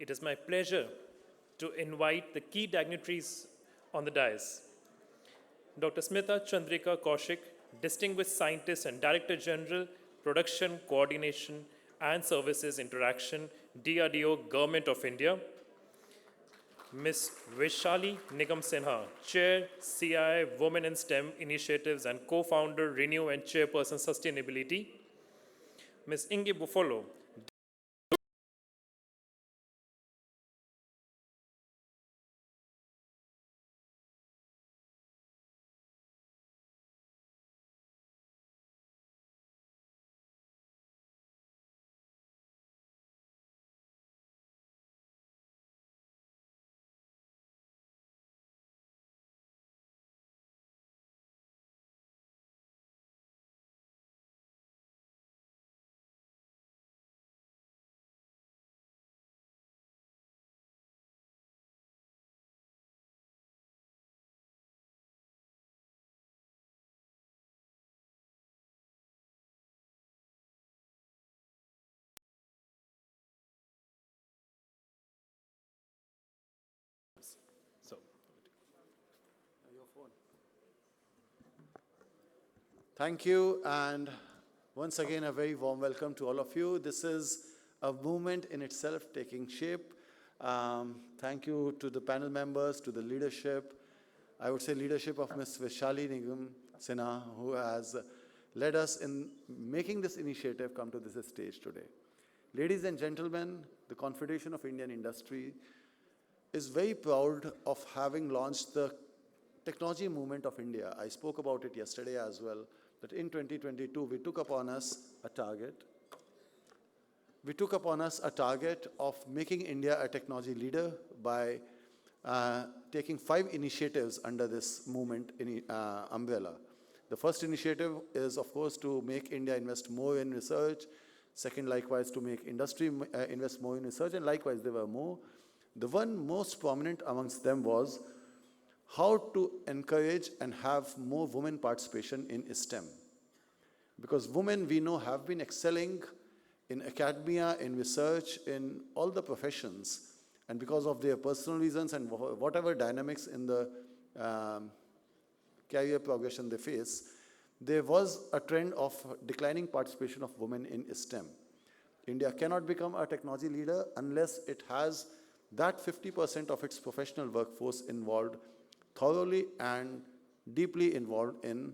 It is my pleasure to invite the key dignitaries on the dais. Dr. Smita Chandrika Kaushik, Distinguished Scientist and Director General, Production, Coordination and Services Interaction, DRDO, Government of India. Ms. Vaishali Nigam Sinha, Chair, CII Women in STEM Initiatives and Co-Founder, Renew and Chairperson, Sustainability. Ms. Inge Buffalo, Thank you, and once again, a very warm welcome to all of you. This is a movement in itself taking shape. Thank you to the panel members, to the leadership. I would say leadership of Ms. Vaishali Nigam Sinha, who has led us in making this initiative come to this stage today. Ladies and gentlemen, the Confederation of Indian Industry is very proud of having launched the technology movement of India. I spoke about it yesterday as well, that in 2022, we took upon us a target. We took upon us a target of making India a technology leader by taking 5 initiatives under this movement umbrella. The first initiative is, of course, to make India invest more in research. Second, likewise, to make industry invest more in research, and likewise, there were more. The one most prominent amongst them was how to encourage and have more women participation in STEM. Because women, we know, have been excelling in academia, in research, in all the professions. And because of their personal reasons and whatever dynamics in the career progression they face, there was a trend of declining participation of women in STEM. India cannot become a technology leader unless it has that 50% of its professional workforce involved, thoroughly and deeply involved in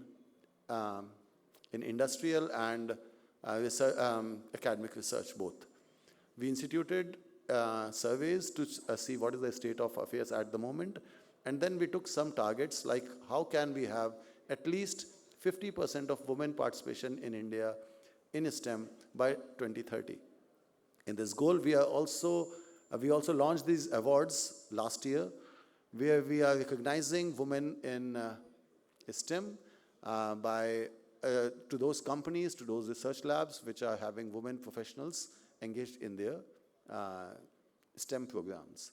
industrial and academic research both. We instituted surveys to see what is the state of affairs at the moment, and then we took some targets like how can we have at least 50% of women participation in India in STEM by 2030. In this goal, we also launched these awards last year, where we are recognizing women in STEM to those companies, to those research labs which are having women professionals engaged in their STEM programs.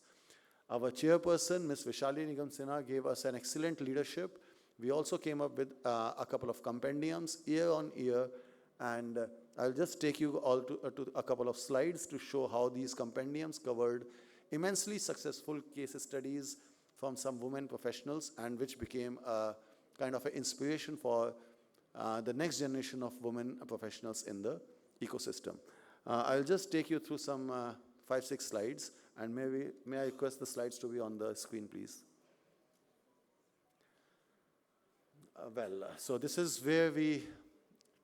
Our chairperson, Ms. Vaishali Nigam Sinha, gave us an excellent leadership. We also came up with a couple of compendiums year on year, and I'll just take you all to a couple of slides to show how these compendiums covered immensely successful case studies from some women professionals, and which became a kind of an inspiration for the next generation of women professionals in the ecosystem. I'll just take you through some 5-6 slides, and may I request the slides to be on the screen, please. So this is where we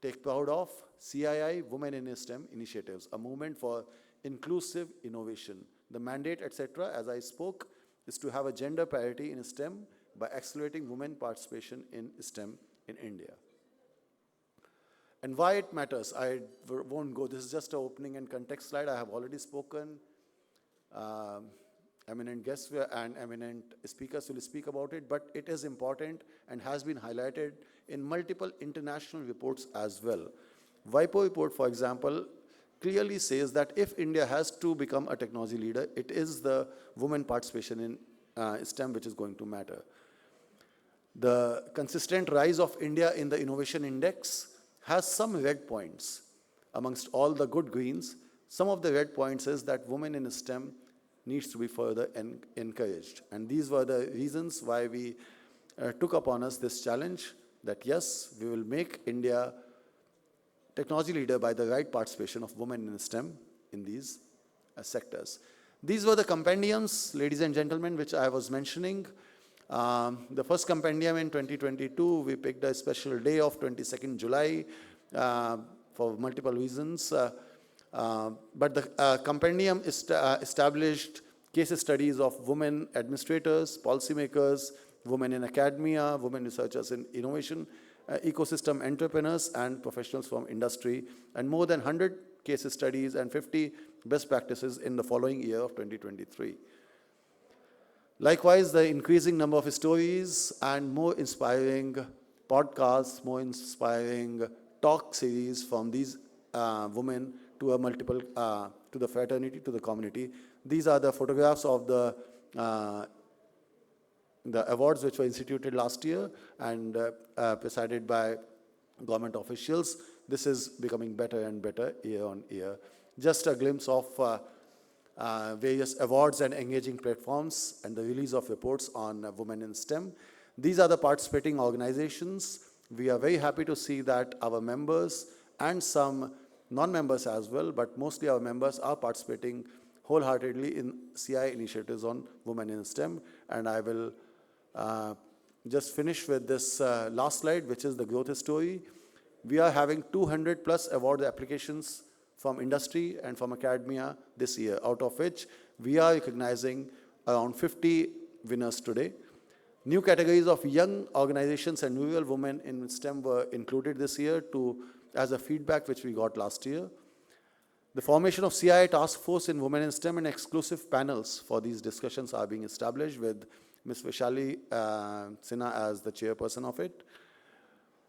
take proud of CII Women in STEM Initiatives, a movement for inclusive innovation. The mandate, etc., as I spoke, is to have a gender parity in STEM by accelerating women participation in STEM in India. And why it matters, I won't go. This is just an opening and context slide. I have already spoken. Eminent guests and eminent speakers will speak about it, but it is important and has been highlighted in multiple international reports as well. WIPO report, for example, clearly says that if India has to become a technology leader, it is the women participation in STEM which is going to matter. The consistent rise of India in the innovation index has some red points. Amongst all the good greens, some of the red points is that women in STEM needs to be further encouraged. And these were the reasons why we took upon us this challenge that yes, we will make India technology leader by the right participation of women in STEM in these sectors. These were the compendiums, ladies and gentlemen, which I was mentioning. The first compendium in 2022, we picked a special day of 22nd July for multiple reasons. But the compendium established case studies of women administrators, policymakers, women in academia, women researchers in innovation, ecosystem entrepreneurs, and professionals from industry, and more than 100 case studies and 50 best practices in the following year of 2023. Likewise, the increasing number of stories and more inspiring podcasts, more inspiring talk series from these women to a multiple, to the fraternity, to the community. These are the photographs of the awards which were instituted last year and presided by government officials. This is becoming better and better year on year. Just a glimpse of various awards and engaging platforms and the release of reports on women in STEM. These are the participating organizations. We are very happy to see that our members and some non-members as well, but mostly our members are participating wholeheartedly in CII initiatives on women in STEM. And I will just finish with this last slide, which is the growth story. We are having 200 plus award applications from industry and from academia this year, out of which we are recognizing around 50 winners today. New categories of young organizations and rural women in STEM were included this year as a feedback which we got last year. The formation of CII task force in women in STEM and exclusive panels for these discussions are being established with Ms. Vishali Sinha as the chairperson of it.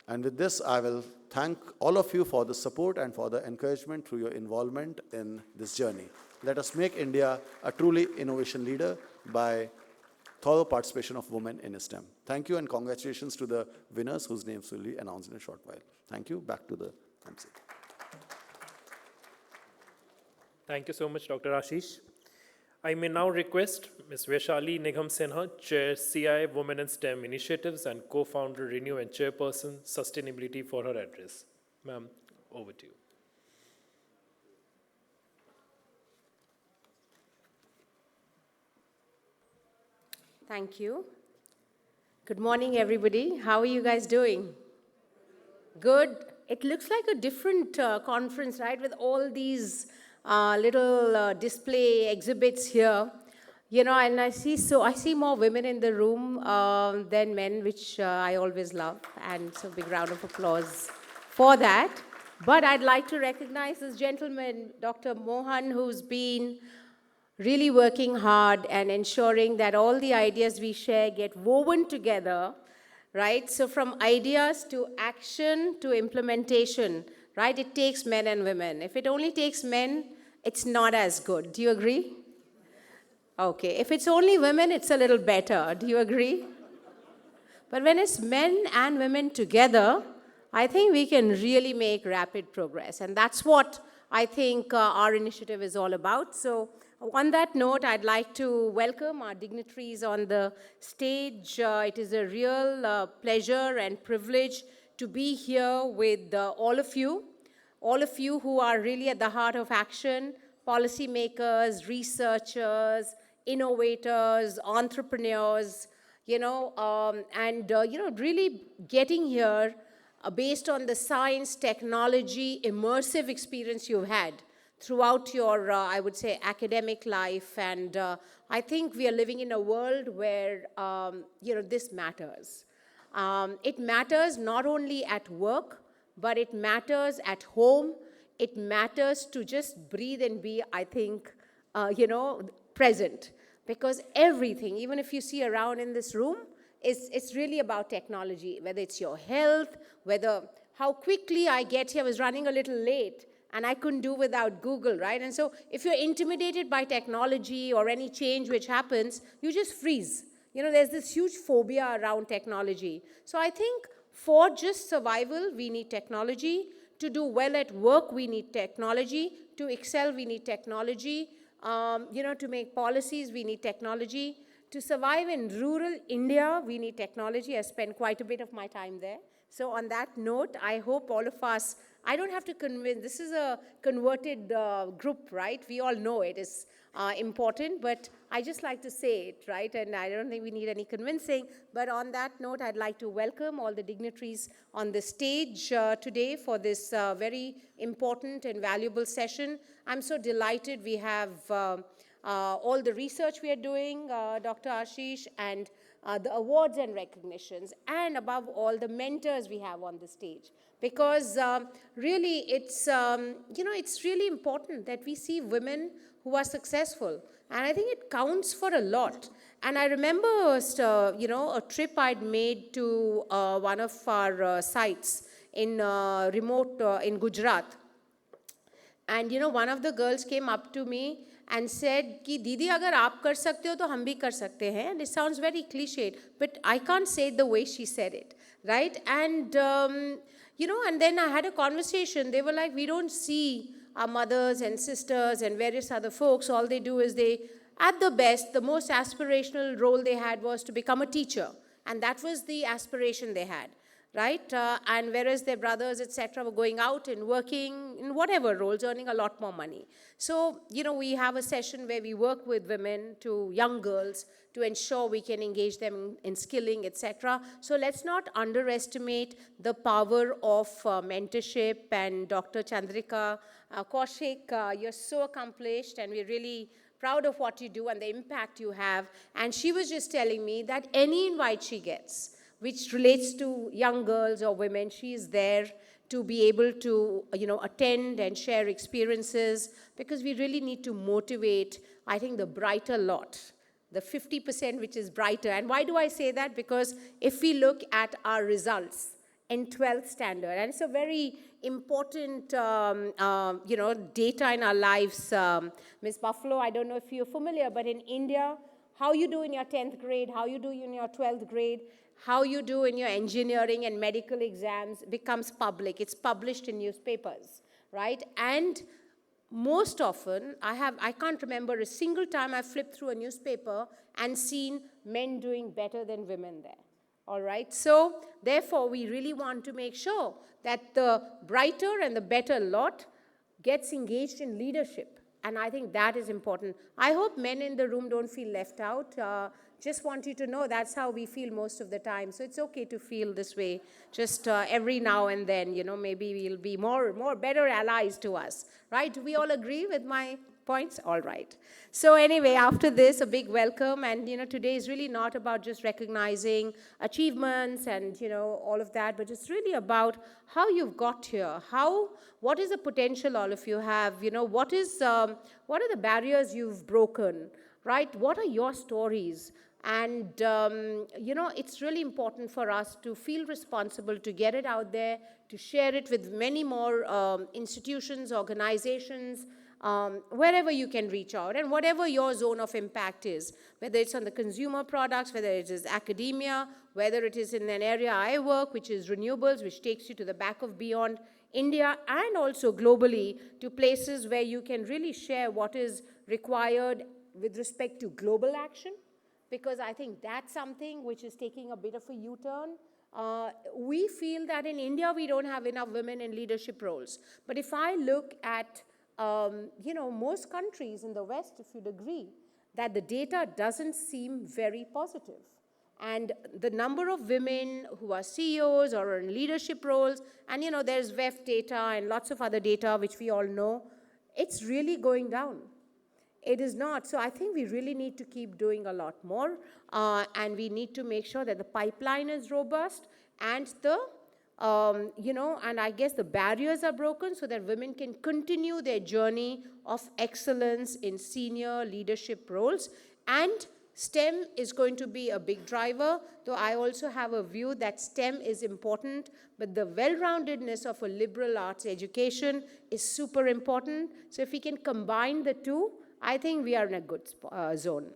And with this, I will thank all of you for the support and for the encouragement through your involvement in this journey. Let us make India a truly innovation leader by thorough participation of women in STEM. Thank you and congratulations to the winners whose names will be announced in a short while. Thank you. Back to the MC. Thank you so much, Dr. Ashish. I may now request Ms. Vaishali Nigam Sinha, Chair CII Women in STEM Initiatives and co-founder Renew and Chairperson Sustainability for her address. Ma'am, over to you. Thank you. Good morning, everybody. How are you guys doing? Good. It looks like a different conference, right, with all these little display exhibits here. You know, and I see more women in the room than men, which I always love. And so big round of applause for that. But I'd like to recognize this gentleman, Dr. Mohan, who's been really working hard and ensuring that all the ideas we share get woven together, right? So from ideas to action to implementation, right? It takes men and women. If it only takes men, it's not as good. Do you agree? Okay. If it's only women, it's a little better. Do you agree? But when it's men and women together, I think we can really make rapid progress. And that's what I think our initiative is all about. So on that note, I'd like to welcome our dignitaries on the stage. It is a real pleasure and privilege to be here with all of you who are really at the heart of action, policymakers, researchers, innovators, entrepreneurs, really getting here based on the science, technology, immersive experience you've had throughout your, I would say, academic life. And I think we are living in a world where, this matters. It matters not only at work, but it matters at home. It matters to just breathe and be, I think, present. Because everything, even if you see around in this room, it's really about technology, whether it's your health, whether how quickly I get here. I was running a little late, and I couldn't do without Google, right? And so if you're intimidated by technology or any change which happens, you just freeze. There's this huge phobia around technology. So I think for just survival, we need technology. To do well at work, we need technology. To excel, we need technology. To make policies, we need technology. To survive in rural India, we need technology. I spent quite a bit of my time there. So on that note, I hope all of us, I don't have to convince, this is a converted group, right? We all know it is important, but I just like to say it, right? And I don't think we need any convincing. But on that note, I'd like to welcome all the dignitaries on the stage today for this very important and valuable session. I'm so delighted we have all the research we are doing, Dr. Ashish, and the awards and recognitions, and above all, the mentors we have on the stage. Because really, it's really important that we see women who are successful. And I think it counts for a lot. And I remember, a trip I'd made to one of our sites in in Gujarat. And one of the girls came up to me and said कि दीदी अगर आप कर सकते हो तो हम भी कर सकते हैं. And it sounds very cliched, but I can't say it the way she said it, right? And and then I had a conversation. They were like, we don't see our mothers and sisters and various other folks. All they do is at the best, the most aspirational role they had was to become a teacher, and that was the aspiration they had. Right? And whereas their brothers, etc., were going out and working in whatever roles, earning a lot more money. So, we have a session where we work with women, to young girls, to ensure we can engage them in skilling, etc. So let's not underestimate the power of mentorship. And Dr. Chandrika Kaushik, you're so accomplished, and we're really proud of what you do and the impact you have. And she was just telling me that any invite she gets, which relates to young girls or women, she is there to be able to, attend and share experiences, because we really need to motivate, I think, the brighter lot, the 50% which is brighter. And why do I say that? Because if we look at our results in 12th standard, and it's a very important, data in our lives. Ms. Buffalo, I don't know if you're familiar, but in India, how you do in your 10th grade, how you do in your 12th grade, how you do in your engineering and medical exams becomes public. It's published in newspapers, right? And most often, I can't remember a single time I flipped through a newspaper and seen men doing better than women there. All right? So, therefore, we really want to make sure that the brighter and the better lot gets engaged in leadership. And I think that is important. I hope men in the room don't feel left out. Just want you to know that's how we feel most of the time. So it's okay to feel this way. Just every now and then, maybe we'll be more better allies to us. Right? Do we all agree with my points? All right. So anyway, after this, a big welcome. And, today is really not about just recognizing achievements and, all of that, but it's really about how you've got here. What is the potential all of you have? What are the barriers you've broken? Right? What are your stories? And, it's really important for us to feel responsible to get it out there, to share it with many more institutions, organizations, wherever you can reach out, and whatever your zone of impact is, whether it's on the consumer products, whether it is academia, whether it is in an area I work, which is renewables, which takes you to the back of beyond India, and also globally to places where you can really share what is required with respect to global action, because I think that's something which is taking a bit of a U-turn. We feel that in India, we don't have enough women in leadership roles. But if I look at, most countries in the West, if you'd agree, that the data doesn't seem very positive. And the number of women who are CEOs or are in leadership roles, and, there's WEF data and lots of other data which we all know, it's really going down. It is not. So I think we really need to keep doing a lot more, and we need to make sure that the pipeline is robust and and I guess the barriers are broken so that women can continue their journey of excellence in senior leadership roles. And STEM is going to be a big driver, though I also have a view that STEM is important, but the well-roundedness of a liberal arts education is super important. So if we can combine the two, I think we are in a good zone.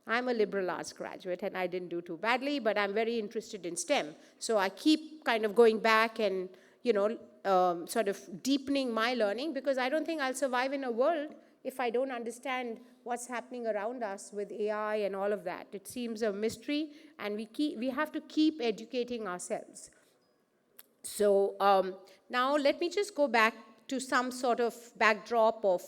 I'm a liberal arts graduate, and I didn't do too badly, but I'm very interested in STEM. So I keep kind of going back and, sort of deepening my learning, because I don't think I'll survive in a world if I don't understand what's happening around us with AI and all of that. It seems a mystery, and we have to keep educating ourselves. So now let me just go back to some sort of backdrop of,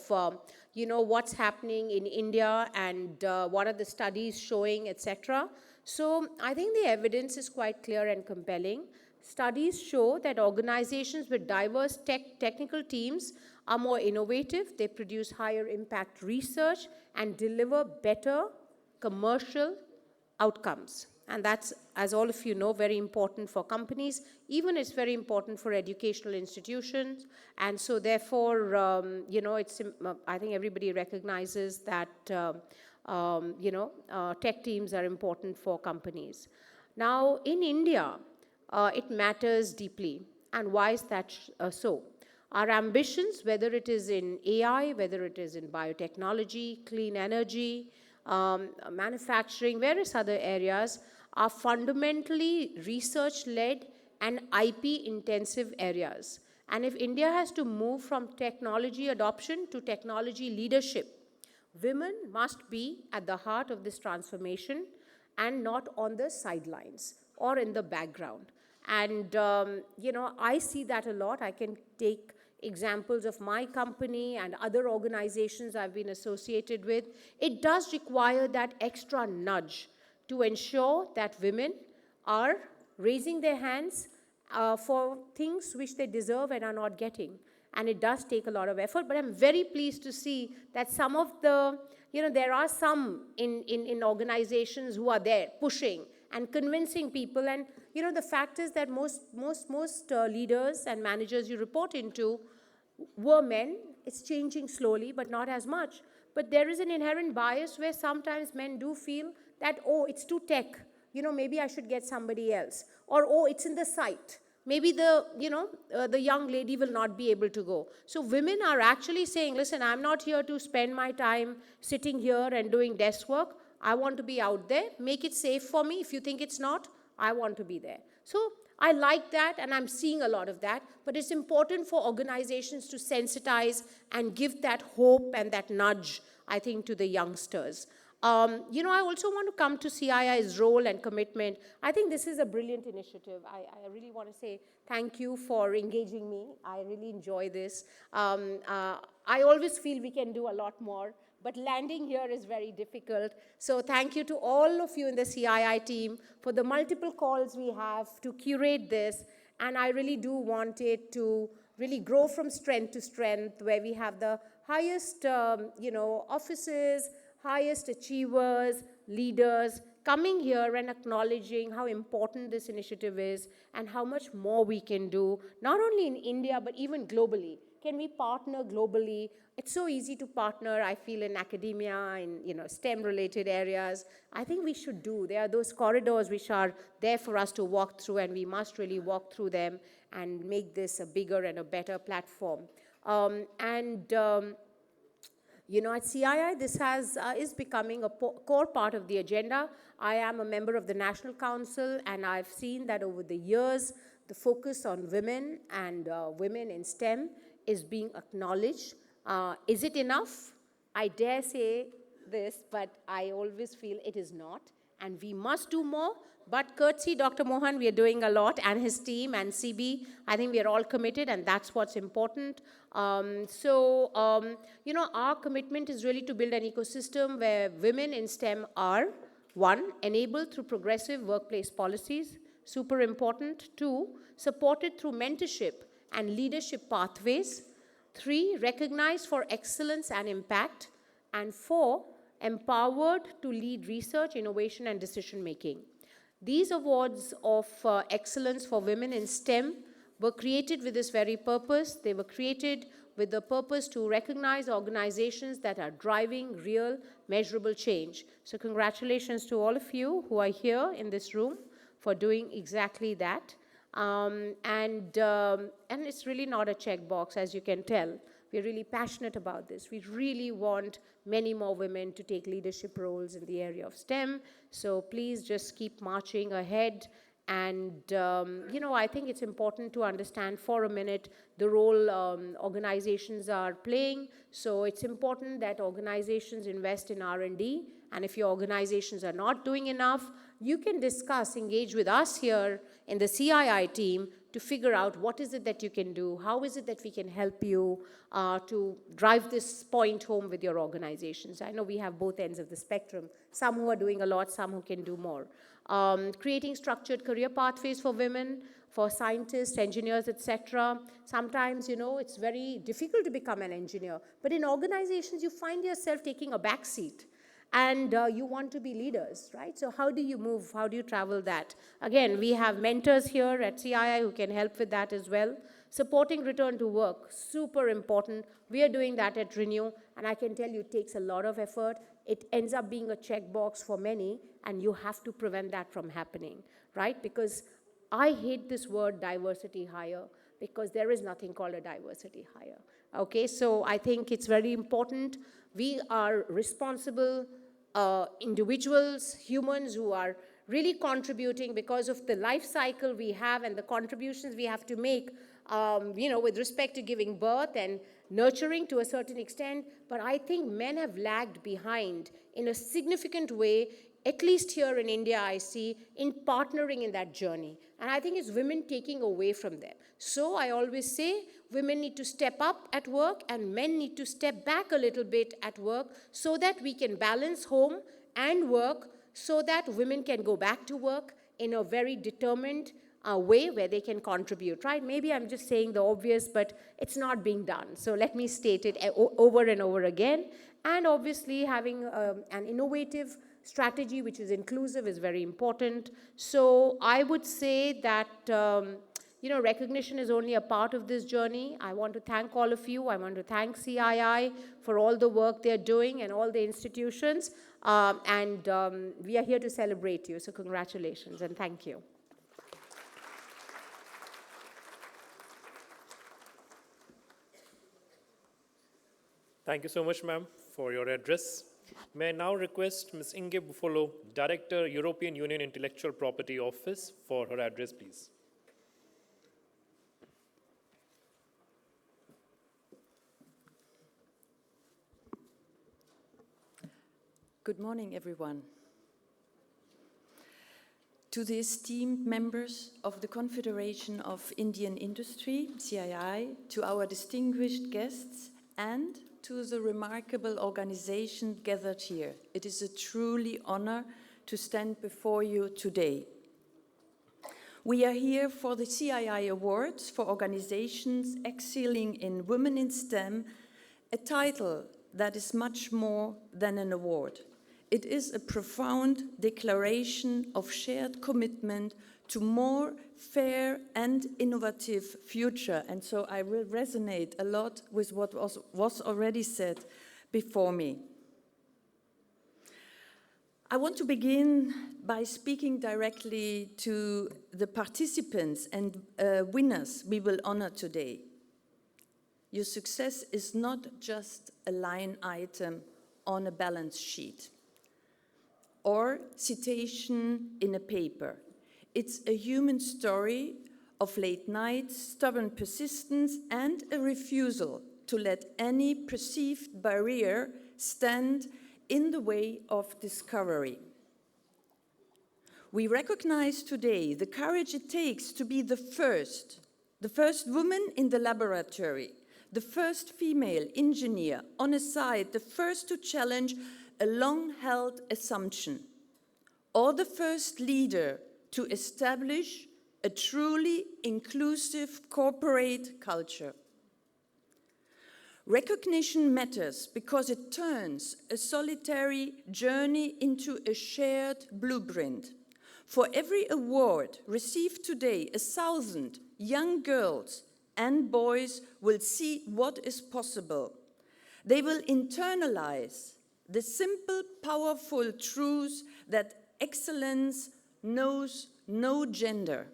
what's happening in India and what are the studies showing, etc. So I think the evidence is quite clear and compelling. Studies show that organizations with diverse technical teams are more innovative, they produce higher impact research, and deliver better commercial outcomes. And that's, as all of you know, very important for companies. Even it's very important for educational institutions. And so therefore, I think everybody recognizes that, tech teams are important for companies. Now, in India, it matters deeply. And why is that so? Our ambitions, whether it is in AI, whether it is in biotechnology, clean energy, manufacturing, various other areas, are fundamentally research-led and IP-intensive areas. And if India has to move from technology adoption to technology leadership, women must be at the heart of this transformation and not on the sidelines or in the background. And, I see that a lot. I can take examples of my company and other organizations I've been associated with. It does require that extra nudge to ensure that women are raising their hands for things which they deserve and are not getting. And it does take a lot of effort, but I'm very pleased to see that some of the, there are some in organizations who are there pushing and convincing people. And, the fact is that most leaders and managers you report into were men. It's changing slowly, but not as much. But there is an inherent bias where sometimes men do feel that, oh, it's too tech. Maybe I should get somebody else. Or, oh, it's in the site. Maybe the young lady will not be able to go. So women are actually saying, listen, I'm not here to spend my time sitting here and doing desk work. I want to be out there. Make it safe for me. If you think it's not, I want to be there. So I like that, and I'm seeing a lot of that. But it's important for organizations to sensitize and give that hope and that nudge, I think, to the youngsters. I also want to come to CII's role and commitment. I think this is a brilliant initiative. I really want to say thank you for engaging me. I really enjoy this. I always feel we can do a lot more, but landing here is very difficult. So thank you to all of you in the CII team for the multiple calls we have to curate this. And I really do want it to really grow from strength to strength, where we have the highest, offices, highest achievers, leaders, coming here and acknowledging how important this initiative is and how much more we can do, not only in India, but even globally. Can we partner globally? It's so easy to partner, I feel, in academia, in STEM-related areas. I think we should do. There are those corridors which are there for us to walk through, and we must really walk through them and make this a bigger and a better platform. At CII, this is becoming a core part of the agenda. I am a member of the National Council, and I've seen that over the years, the focus on women and women in STEM is being acknowledged. Is it enough? I dare say this, but I always feel it is not, and we must do more. But courtesy Dr. Mohan, we are doing a lot, and his team and CB, I think we are all committed, and that's what's important. Our commitment is really to build an ecosystem where women in STEM are, 1, enabled through progressive workplace policies, super important. 2, supported through mentorship and leadership pathways. 3, recognized for excellence and impact. And 4, empowered to lead research, innovation, and decision-making. These awards of excellence for women in STEM were created with this very purpose. They were created with the purpose to recognize organizations that are driving real, measurable change. So congratulations to all of you who are here in this room for doing exactly that. And it's really not a checkbox, as you can tell. We're really passionate about this. We really want many more women to take leadership roles in the area of STEM. So please just keep marching ahead And, I think it's important to understand for a minute the role organizations are playing. So it's important that organizations invest in R&D. And if your organizations are not doing enough, you can discuss, engage with us here in the CII team to figure out what is it that you can do, how is it that we can help you to drive this point home with your organizations. I know we have both ends of the spectrum, some who are doing a lot, some who can do more. Creating structured career pathways for women, for scientists, engineers, etc. Sometimes, it's very difficult to become an engineer, but in organizations, you find yourself taking a back seat. And you want to be leaders, right? So how do you move? How do you travel that? Again, we have mentors here at CII who can help with that as well. Supporting return to work, super important. We are doing that at Renew, and I can tell you it takes a lot of effort. It ends up being a checkbox for many, and you have to prevent that from happening, right? Because I hate this word diversity hire, because there is nothing called a diversity hire. Okay, so I think it's very important. We are responsible individuals, humans who are really contributing because of the life cycle we have and the contributions we have to make, with respect to giving birth and nurturing to a certain extent. But I think men have lagged behind in a significant way, at least here in India, I see, in partnering in that journey. And I think it's women taking away from them. So I always say women need to step up at work and men need to step back a little bit at work so that we can balance home and work, so that women can go back to work in a very determined way where they can contribute, right? Maybe I'm just saying the obvious, but it's not being done. So let me state it over and over again. And obviously having an innovative strategy which is inclusive is very important. So I would say that recognition is only a part of this journey. I want to thank all of you. I want to thank CII for all the work they're doing and all the institutions. We are here to celebrate you. So congratulations and thank you. Thank you so much, ma'am, for your address. May I now request Ms. Inge Buffalo, Director, European Union Intellectual Property Office, for her address, please. Good morning, everyone. To the esteemed members of the Confederation of Indian Industry, CII, to our distinguished guests, and to the remarkable organization gathered here. It is a truly honor to stand before you today. We are here for the CII Awards for organizations excelling in Women in STEM, a title that is much more than an award. It is a profound declaration of shared commitment to more fair and innovative future. And so I will resonate a lot with what was already said before me. I want to begin by speaking directly to the participants and winners we will honor today. Your success is not just a line item on a balance sheet or citation in a paper. It's a human story of late nights, stubborn persistence, and a refusal to let any perceived barrier stand in the way of discovery. We recognize today the courage it takes to be the first woman in the laboratory, the first female engineer on a site, the first to challenge a long-held assumption, or the first leader to establish a truly inclusive corporate culture. Recognition matters because it turns a solitary journey into a shared blueprint. For every award received today, 1,000 young girls and boys will see what is possible. They will internalize the simple, powerful truth that excellence knows no gender.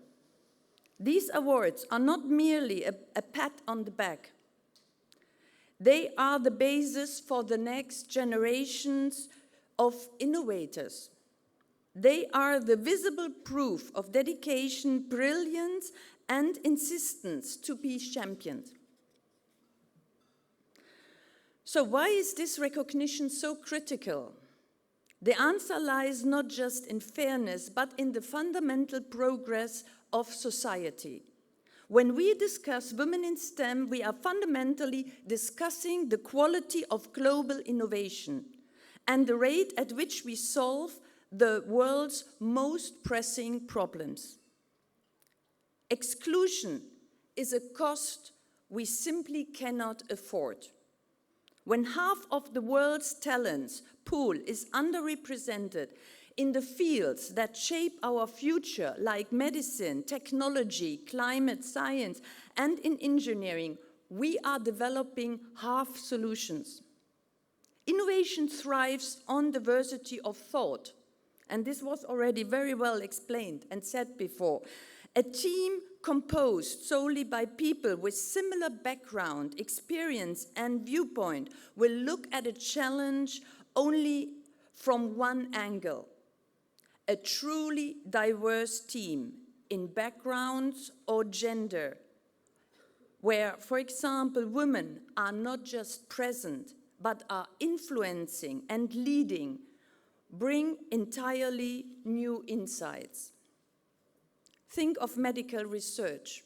These awards are not merely a pat on the back. They are the basis for the next generations of innovators, They are the visible proof of dedication, brilliance, and insistence to be championed. So why is this recognition so critical? The answer lies not just in fairness, but in the fundamental progress of society. When we discuss women in STEM, we are fundamentally discussing the quality of global innovation and the rate at which we solve the world's most pressing problems. Exclusion is a cost we simply cannot afford. When half of the world's talents pool is underrepresented in the fields that shape our future, like medicine, technology, climate science, and in engineering, we are developing half solutions. Innovation thrives on diversity of thought, and this was already very well explained and said before. A team composed solely by people with similar background, experience, and viewpoint will look at a challenge only from one angle. A truly diverse team in backgrounds or gender, where, for example, women are not just present, but are influencing and leading, bring entirely new insights. Think of medical research.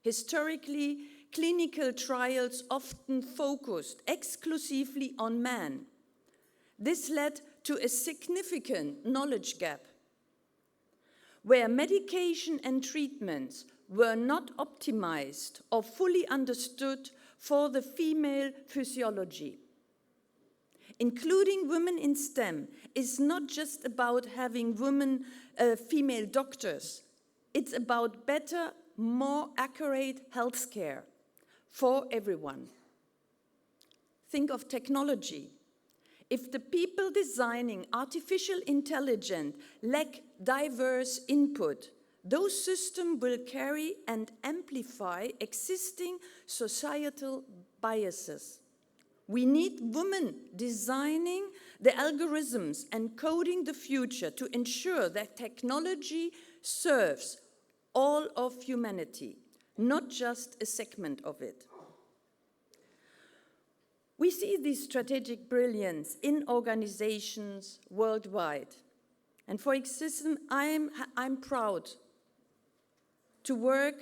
Historically, clinical trials often focused exclusively on men. This led to a significant knowledge gap, where medication and treatments were not optimized or fully understood for the female physiology. Including women in STEM is not just about having female doctors. It's about better, more accurate healthcare for everyone. Think of technology. If the people designing artificial intelligence lack diverse input, those systems will carry and amplify existing societal biases. We need women designing the algorithms and coding the future to ensure that technology serves all of humanity, not just a segment of it. We see this strategic brilliance in organizations worldwide. And for example, I'm proud to work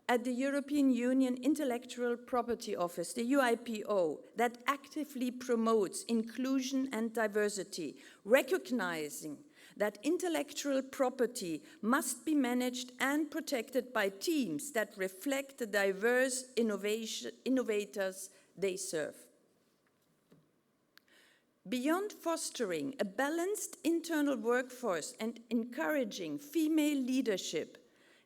at the European Union Intellectual Property Office, the UIPO, that actively promotes inclusion and diversity, recognizing that intellectual property must be managed and protected by teams that reflect the diverse innovators they serve. Beyond fostering a balanced internal workforce and encouraging female leadership,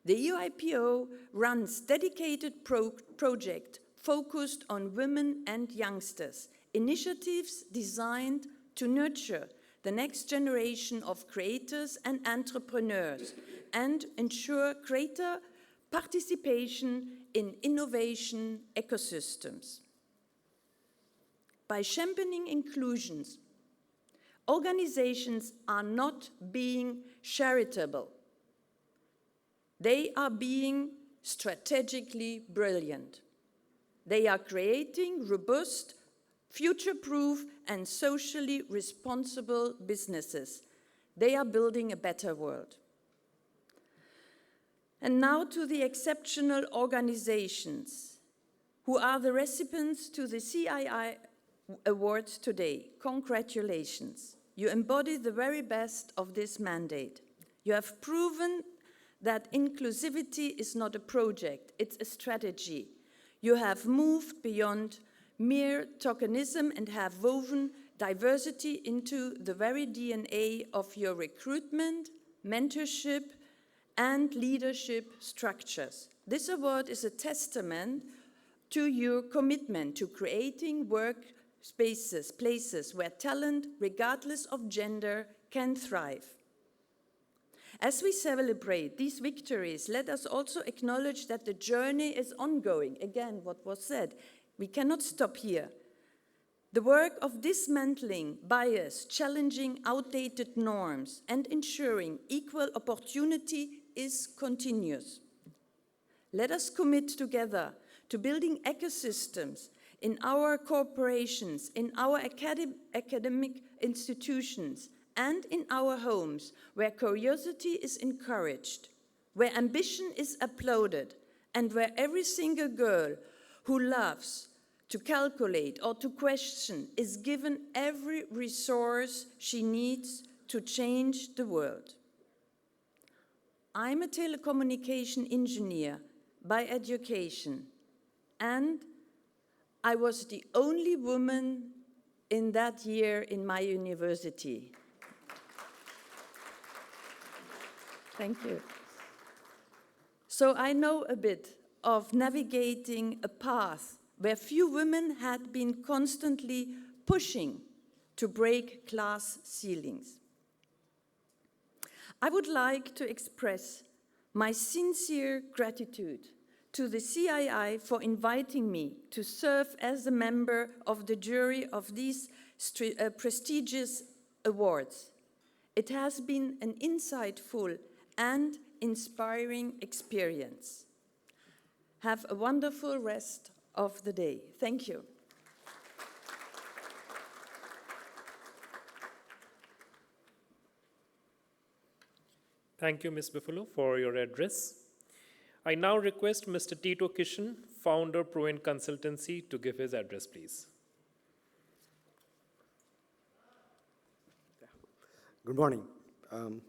the UIPO runs dedicated projects focused on women and youngsters, initiatives designed to nurture the next generation of creators and entrepreneurs and ensure greater participation in innovation ecosystems. By championing inclusions, organizations are not being charitable. They are being strategically brilliant. They are creating robust, future-proof, and socially responsible businesses. They are building a better world. And now to the exceptional organizations who are the recipients to the CII Awards today. Congratulations. You embody the very best of this mandate. You have proven that inclusivity is not a project, it's a strategy. You have moved beyond mere tokenism and have woven diversity into the very DNA of your recruitment, mentorship, and leadership structures. This award is a testament to your commitment to creating workspaces, places where talent, regardless of gender, can thrive. As we celebrate these victories, let us also acknowledge that the journey is ongoing. Again, what was said, we cannot stop here. The work of dismantling bias, challenging outdated norms, and ensuring equal opportunity is continuous. Let us commit together to building ecosystems in our corporations, in our academic institutions, and in our homes, where curiosity is encouraged, where ambition is applauded, and where every single girl who loves to calculate or to question is given every resource she needs to change the world. I'm a telecommunication engineer by education, and I was the only woman in that year in my university. Thank you. So I know a bit of navigating a path where few women had been constantly pushing to break class ceilings. I would like to express my sincere gratitude to the CII for inviting me to serve as a member of the jury of these prestigious awards. It has been an insightful and inspiring experience. Have a wonderful rest of the day. Thank you. Thank you, Ms. Buffalo, for your address. I now request Mr. Tito Kishan, founder Proin Consultancy, to give his address, please. Good morning.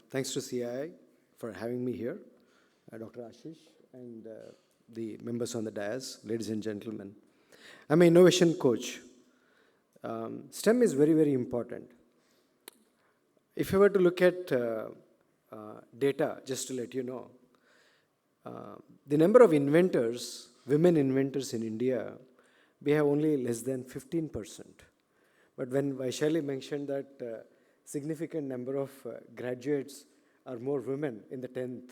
Thanks to CII for having me here, Dr. Ashish, and the members on the dais, ladies and gentlemen. I'm an innovation coach. STEM is very, very important. If you were to look at data, just to let you know, the number of inventors, women inventors in India, we have only less than 15%. But when Vaishali mentioned that significant number of graduates are more women in the 10th,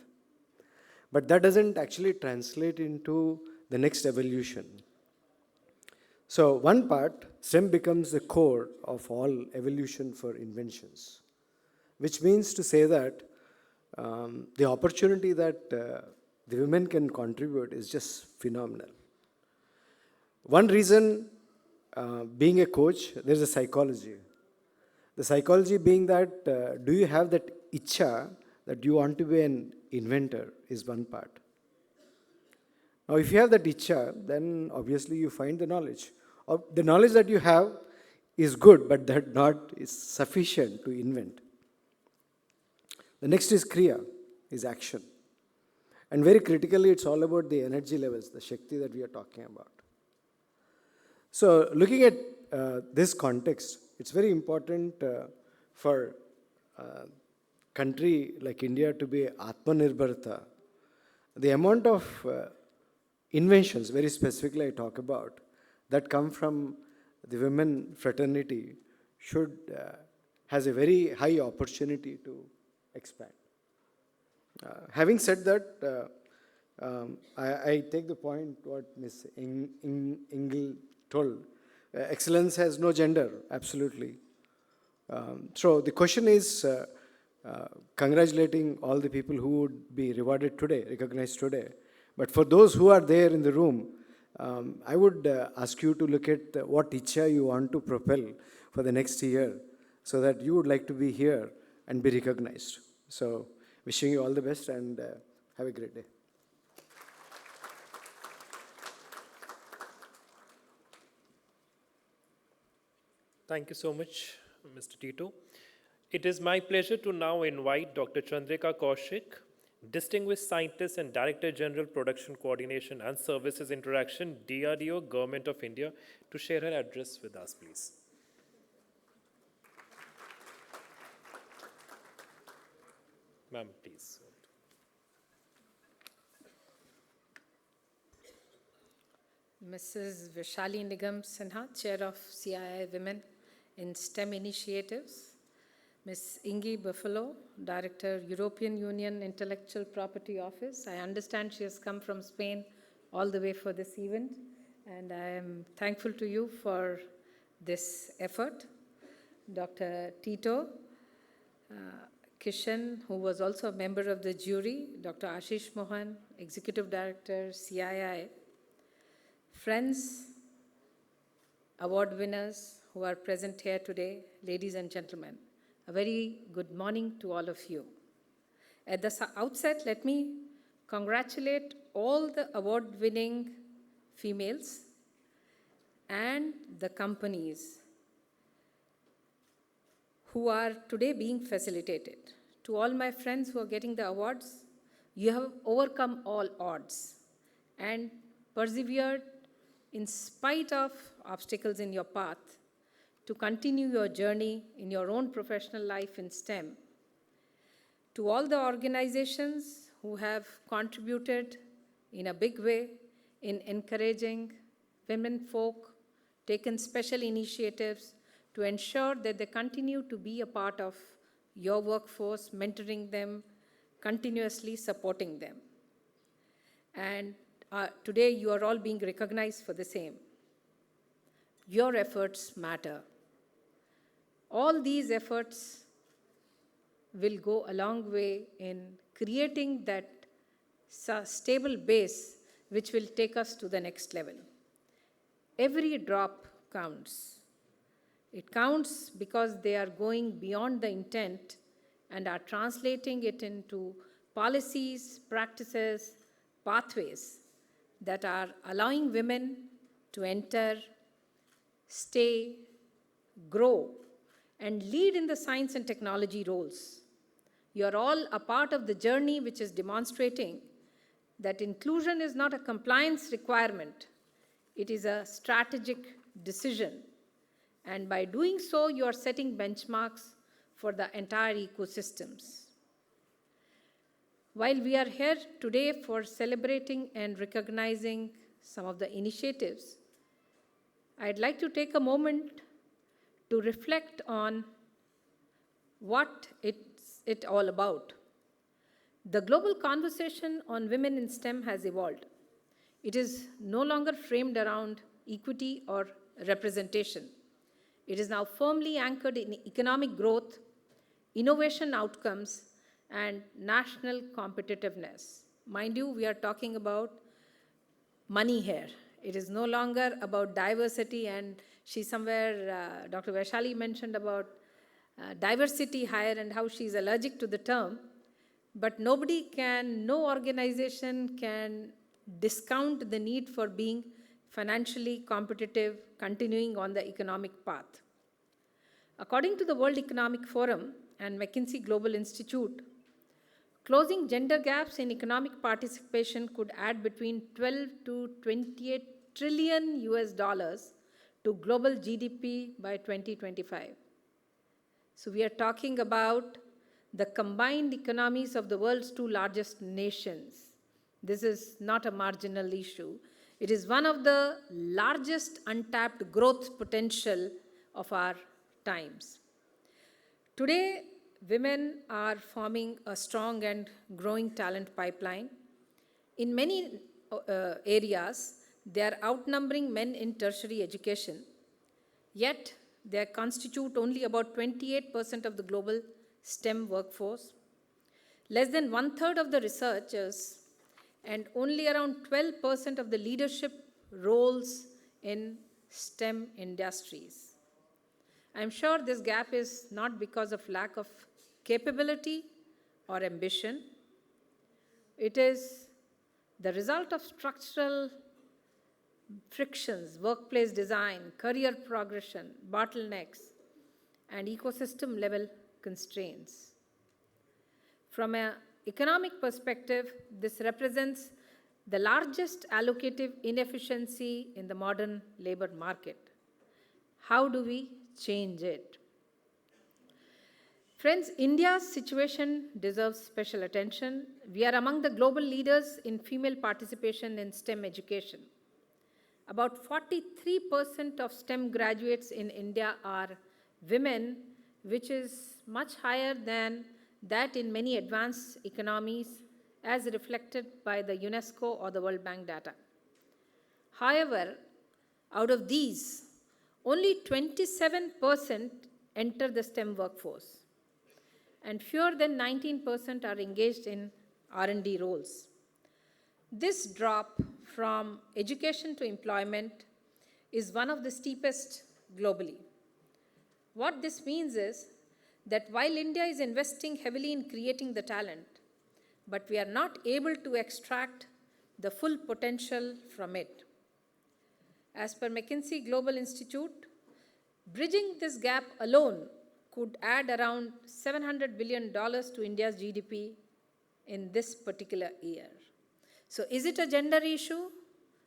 but that doesn't actually translate into the next evolution. So one part, STEM becomes the core of all evolution for inventions, which means to say that the opportunity that the women can contribute is just phenomenal. One reason, being a coach, there's a psychology. The psychology being that, do you have that ichha that you want to be an inventor is one part. Now, if you have that ichha, then obviously you find the knowledge. The knowledge that you have is good, but that not is sufficient to invent. The next is kriya, is action. And very critically, it's all about the energy levels, the Shakti that we are talking about. So looking at this context, it's very important for country like India to be AtmaNirbharta. The amount of inventions, very specifically I talk about, that come from the women fraternity has a very high opportunity to expand. Having said that, I take the point what Ms. Engel told. Excellence has no gender, absolutely. So the question is, congratulating all the people who would be rewarded today, recognized today. But for those who are there in the room, I would ask you to look at what ichha you want to propel for the next year, so that you would like to be here and be recognized. So wishing you all the best and have a great day. Thank you so much, Mr. Tito. It is my pleasure to now invite Dr. Chandrika Kaushik, Distinguished Scientist and Director General Production Coordination and Services Interaction, DRDO, Government of India, to share her address with us, please. Ma'am, please. Mrs. Vishali Nigam Sinha, Chair of CII Women in STEM Initiatives. Ms. Ingi Buffalo, Director, European Union Intellectual Property Office. I understand she has come from Spain all the way for this event, and I am thankful to you for this effort. Dr. Tito Kishan, who was also a member of the jury, Dr. Ashish Mohan, Executive Director, CII, friends, award winners who are present here today, ladies and gentlemen, a very good morning to all of you. At the outset, let me congratulate all the award-winning females and the companies who are today being facilitated. To all my friends who are getting the awards, you have overcome all odds and persevered in spite of obstacles in your path to continue your journey in your own professional life in STEM. To all the organizations who have contributed in a big way in encouraging women folk, taken special initiatives to ensure that they continue to be a part of your workforce, mentoring them, continuously supporting them. And today you are all being recognized for the same. Your efforts matter. All these efforts will go a long way in creating that stable base which will take us to the next level. Every drop counts. It counts because they are going beyond the intent and are translating it into policies, practices, pathways that are allowing women to enter, stay, grow, and lead in the science and technology roles. You are all a part of the journey which is demonstrating that inclusion is not a compliance requirement, it is a strategic decision. And by doing so, you are setting benchmarks for the entire ecosystems. While we are here today for celebrating and recognizing some of the initiatives, I'd like to take a moment to reflect on what it's all about. The global conversation on women in STEM has evolved. It is no longer framed around equity or representation. It is now firmly anchored in economic growth, innovation outcomes, and national competitiveness. Mind you, we are talking about money here. It is no longer about diversity, and Dr. Vaishali mentioned about diversity hire and how she's allergic to the term, but no organization can discount the need for being financially competitive, continuing on the economic path. According to the World Economic Forum and McKinsey Global Institute, closing gender gaps in economic participation could add between 12 to 28 trillion US dollars to global GDP by 2025. So we are talking about the combined economies of the world's two largest nations. This is not a marginal issue. It is one of the largest untapped growth potential of our times. Today, women are forming a strong and growing talent pipeline. In many areas, they are outnumbering men in tertiary education, yet they constitute only about 28% of the global STEM workforce. Less than 1/3 of the researchers and only around 12% of the leadership roles in STEM industries. I'm sure this gap is not because of lack of capability or ambition. It is the result of structural frictions, workplace design, career progression, bottlenecks, and ecosystem level constraints. From an economic perspective, this represents the largest allocative inefficiency in the modern labor market. How do we change it? Friends, India's situation deserves special attention. We are among the global leaders in female participation in STEM education. About 43% of STEM graduates in India are women, which is much higher than that in many advanced economies, as reflected by the UNESCO or the World Bank data. However, out of these, only 27% enter the STEM workforce, and fewer than 19% are engaged in R&D roles. This drop from education to employment is one of the steepest globally. What this means is that while India is investing heavily in creating the talent, but we are not able to extract the full potential from it. As per McKinsey Global Institute, bridging this gap alone could add around $700 billion to India's GDP in this particular year. So is it a gender issue?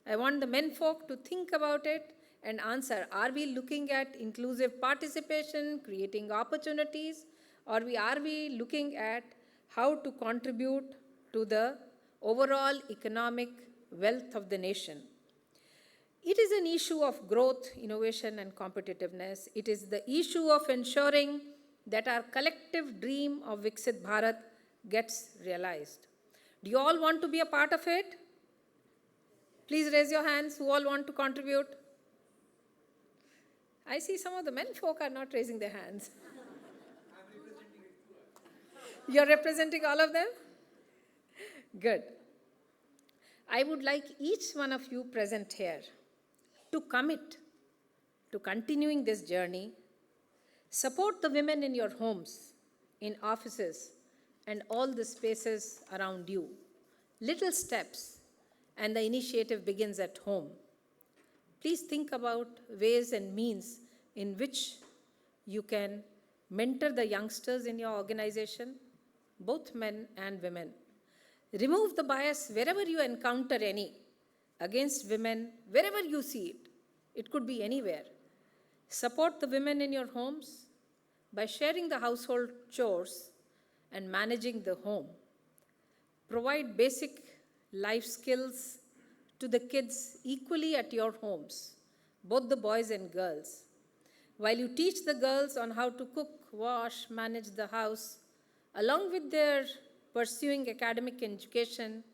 I want the men folk to think about it and answer, are we looking at inclusive participation, creating opportunities, or are we looking at how to contribute to the overall economic wealth of the nation? It is an issue of growth, innovation, and competitiveness. It is the issue of ensuring that our collective dream of Viksit Bharat gets realized. Do you all want to be a part of it? Please raise your hands who all want to contribute. I see some of the men folk are not raising their hands. You're representing all of them? Good. I would like each one of you present here to commit to continuing this journey. Support the women in your homes, in offices, and all the spaces around you. Little steps, and the initiative begins at home. Please think about ways and means in which you can mentor the youngsters in your organization, both men and women. Remove the bias wherever you encounter any against women, wherever you see it. It could be anywhere. Support the women in your homes by sharing the household chores and managing the home. Provide basic life skills to the kids equally at your homes, both the boys and girls. While you teach the girls on how to cook, wash, manage the house, along with their pursuing academic education,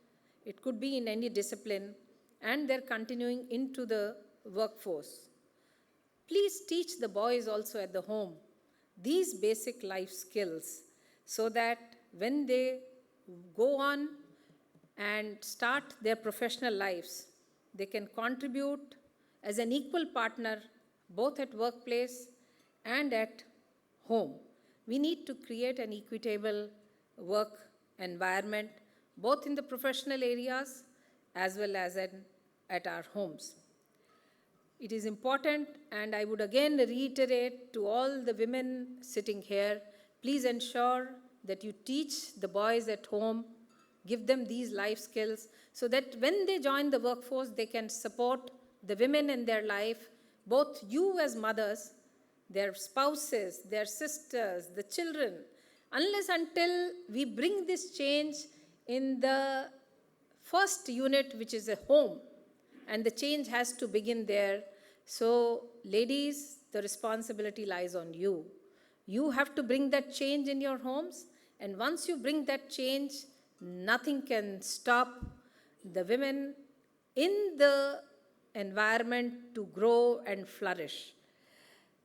it could be in any discipline, and they're continuing into the workforce. Please teach the boys also at the home these basic life skills so that when they go on and start their professional lives, they can contribute as an equal partner both at workplace and at home. We need to create an equitable work environment both in the professional areas as well as at our homes. It is important, and I would again reiterate to all the women sitting here, please ensure that you teach the boys at home, give them these life skills so that when they join the workforce, they can support the women in their life, both you as mothers, their spouses, their sisters, the children, unless until we bring this change in the first unit, which is a home, and the change has to begin there. So, ladies, the responsibility lies on you. You have to bring that change in your homes, and once you bring that change, nothing can stop the women in the environment to grow and flourish.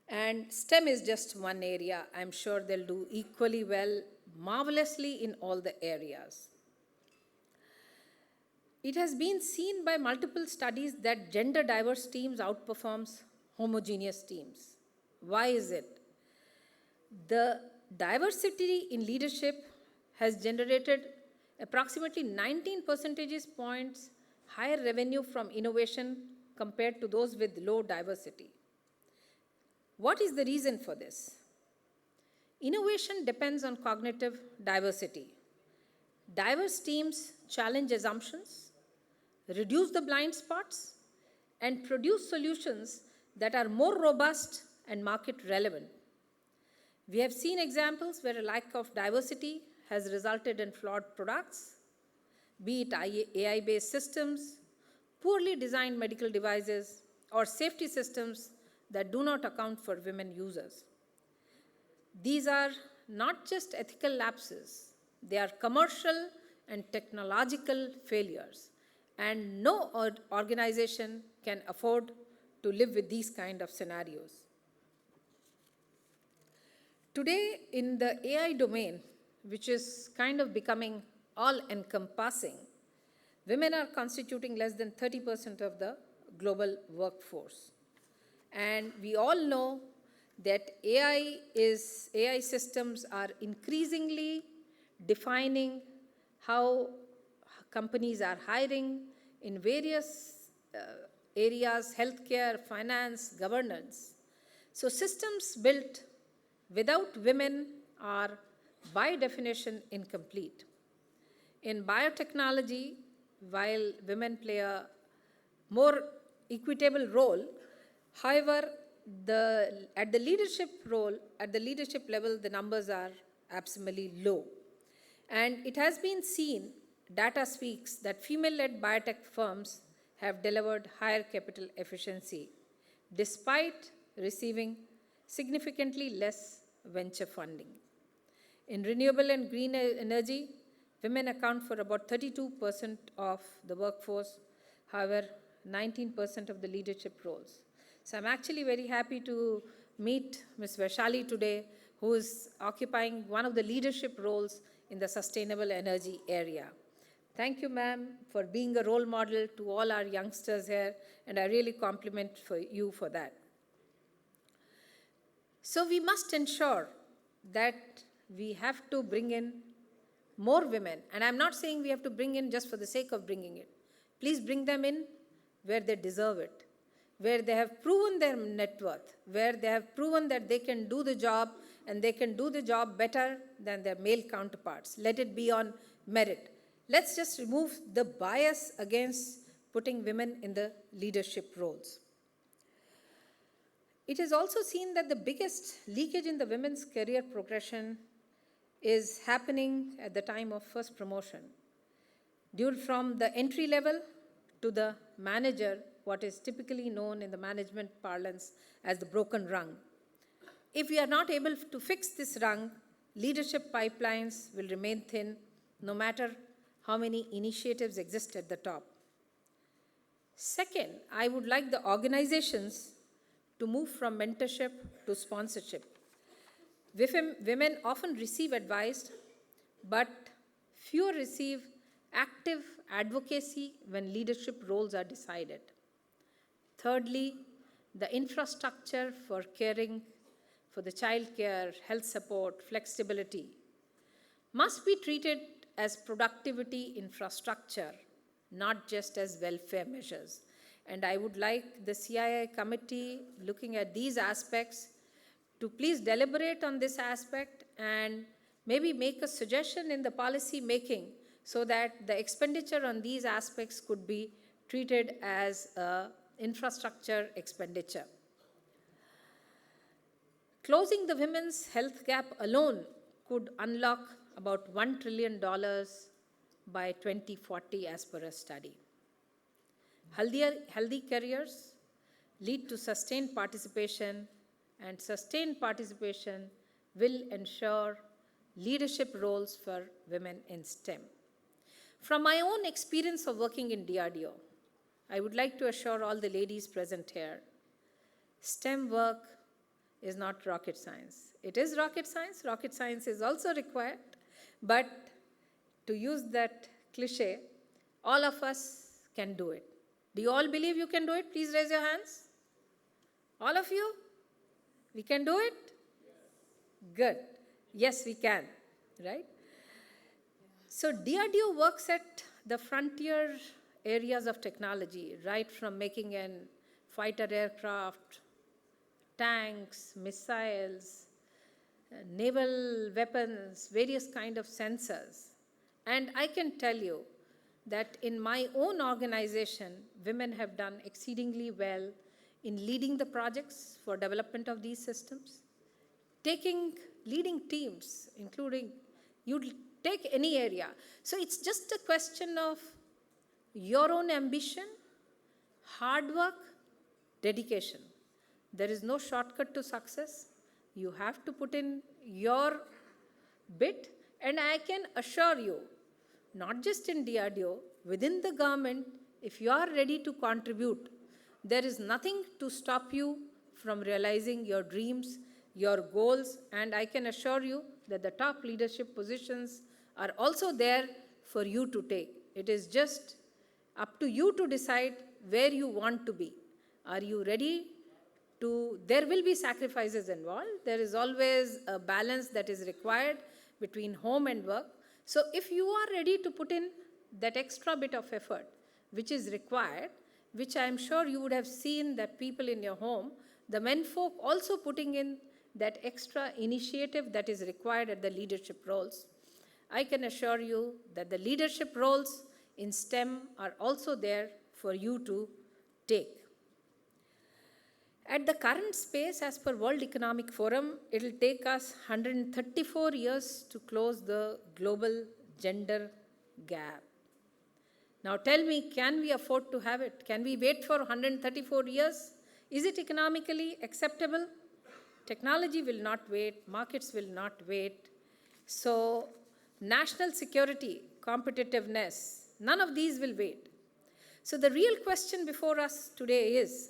And STEM is just one area. I'm sure they'll do equally well, marvelously in all the areas. It has been seen by multiple studies that gender diverse teams outperforms homogeneous teams. Why is it? The diversity in leadership has generated approximately 19 percentage points higher revenue from innovation compared to those with low diversity. What is the reason for this? Innovation depends on cognitive diversity. Diverse teams challenge assumptions, reduce the blind spots, and produce solutions that are more robust and market relevant. We have seen examples where a lack of diversity has resulted in flawed products, be it AI-based systems, poorly designed medical devices, or safety systems that do not account for women users. These are not just ethical lapses, they are commercial and technological failures, and no organization can afford to live with these kind of scenarios. Today, in the AI domain, which is kind of becoming all-encompassing, women are constituting less than 30% of the global workforce. And we all know that AI systems are increasingly defining how companies are hiring in various areas, healthcare, finance, governance. So systems built without women are by definition incomplete. In biotechnology, while women play a more equitable role, however, at the leadership level, the numbers are absolutely low. And it has been seen, data speaks, that female-led biotech firms have delivered higher capital efficiency, despite receiving significantly less venture funding. In renewable and green energy, women account for about 32% of the workforce, however, 19% of the leadership roles. So I'm actually very happy to meet Ms. Vaishali today, who is occupying one of the leadership roles in the sustainable energy area. Thank you, ma'am, for being a role model to all our youngsters here, and I really compliment you for that. So we must ensure that we have to bring in more women. And I'm not saying we have to bring in just for the sake of bringing it. Please bring them in where they deserve it, where they have proven their net worth, where they have proven that they can do the job and they can do the job better than their male counterparts. Let it be on merit. Let's just remove the bias against putting women in the leadership roles. It is also seen that the biggest leakage in the women's career progression is happening at the time of first promotion. Due from the entry level to the manager, what is typically known in the management parlance as the broken rung. If we are not able to fix this rung, leadership pipelines will remain thin, no matter how many initiatives exist at the top. Second, I would like the organizations to move from mentorship to sponsorship. Women often receive advice, but fewer receive active advocacy when leadership roles are decided. Thirdly, the infrastructure for caring for the child care, health support, flexibility must be treated as productivity infrastructure, not just as welfare measures. And I would like the CII committee looking at these aspects to please deliberate on this aspect and maybe make a suggestion in the policy making so that the expenditure on these aspects could be treated as infrastructure expenditure. Closing the women's health gap alone could unlock about $1 trillion by 2040 as per a study. Healthy careers lead to sustained participation, and sustained participation will ensure leadership roles for women in STEM. From my own experience of working in DRDO, I would like to assure all the ladies present here, STEM work is not rocket science. It is rocket science is also required, but to use that cliche, all of us can do it. Do you all believe you can do it? Please raise your hands. All of you? We can do it? Good. Yes, we can, right? So DRDO works at the frontier areas of technology, right from making an fighter aircraft, tanks, missiles, naval weapons, various kind of sensors. And I can tell you that in my own organization, women have done exceedingly well in leading the projects for development of these systems, leading teams, including, you take any area. So it's just a question of your own ambition, hard work, dedication. There is no shortcut to success. You have to put in your bit, and I can assure you, not just in DRDO, within the government, if you are ready to contribute, there is nothing to stop you from realizing your dreams, your goals, and I can assure you that the top leadership positions are also there for you to take. It is just up to you to decide where you want to be. Are you ready to, there will be sacrifices involved. There is always a balance that is required between home and work. So if you are ready to put in that extra bit of effort, which is required, which I am sure you would have seen that people in your home, the men folk also putting in that extra initiative that is required at the leadership roles. I can assure you that the leadership roles in STEM are also there for you to take. At the current space, as per World Economic Forum, it will take us 134 years to close the global gender gap. Now tell me, can we afford to have it? Can we wait for 134 years? Is it economically acceptable? Technology will not wait, markets will not wait. So national security, competitiveness, none of these will wait. So the real question before us today is,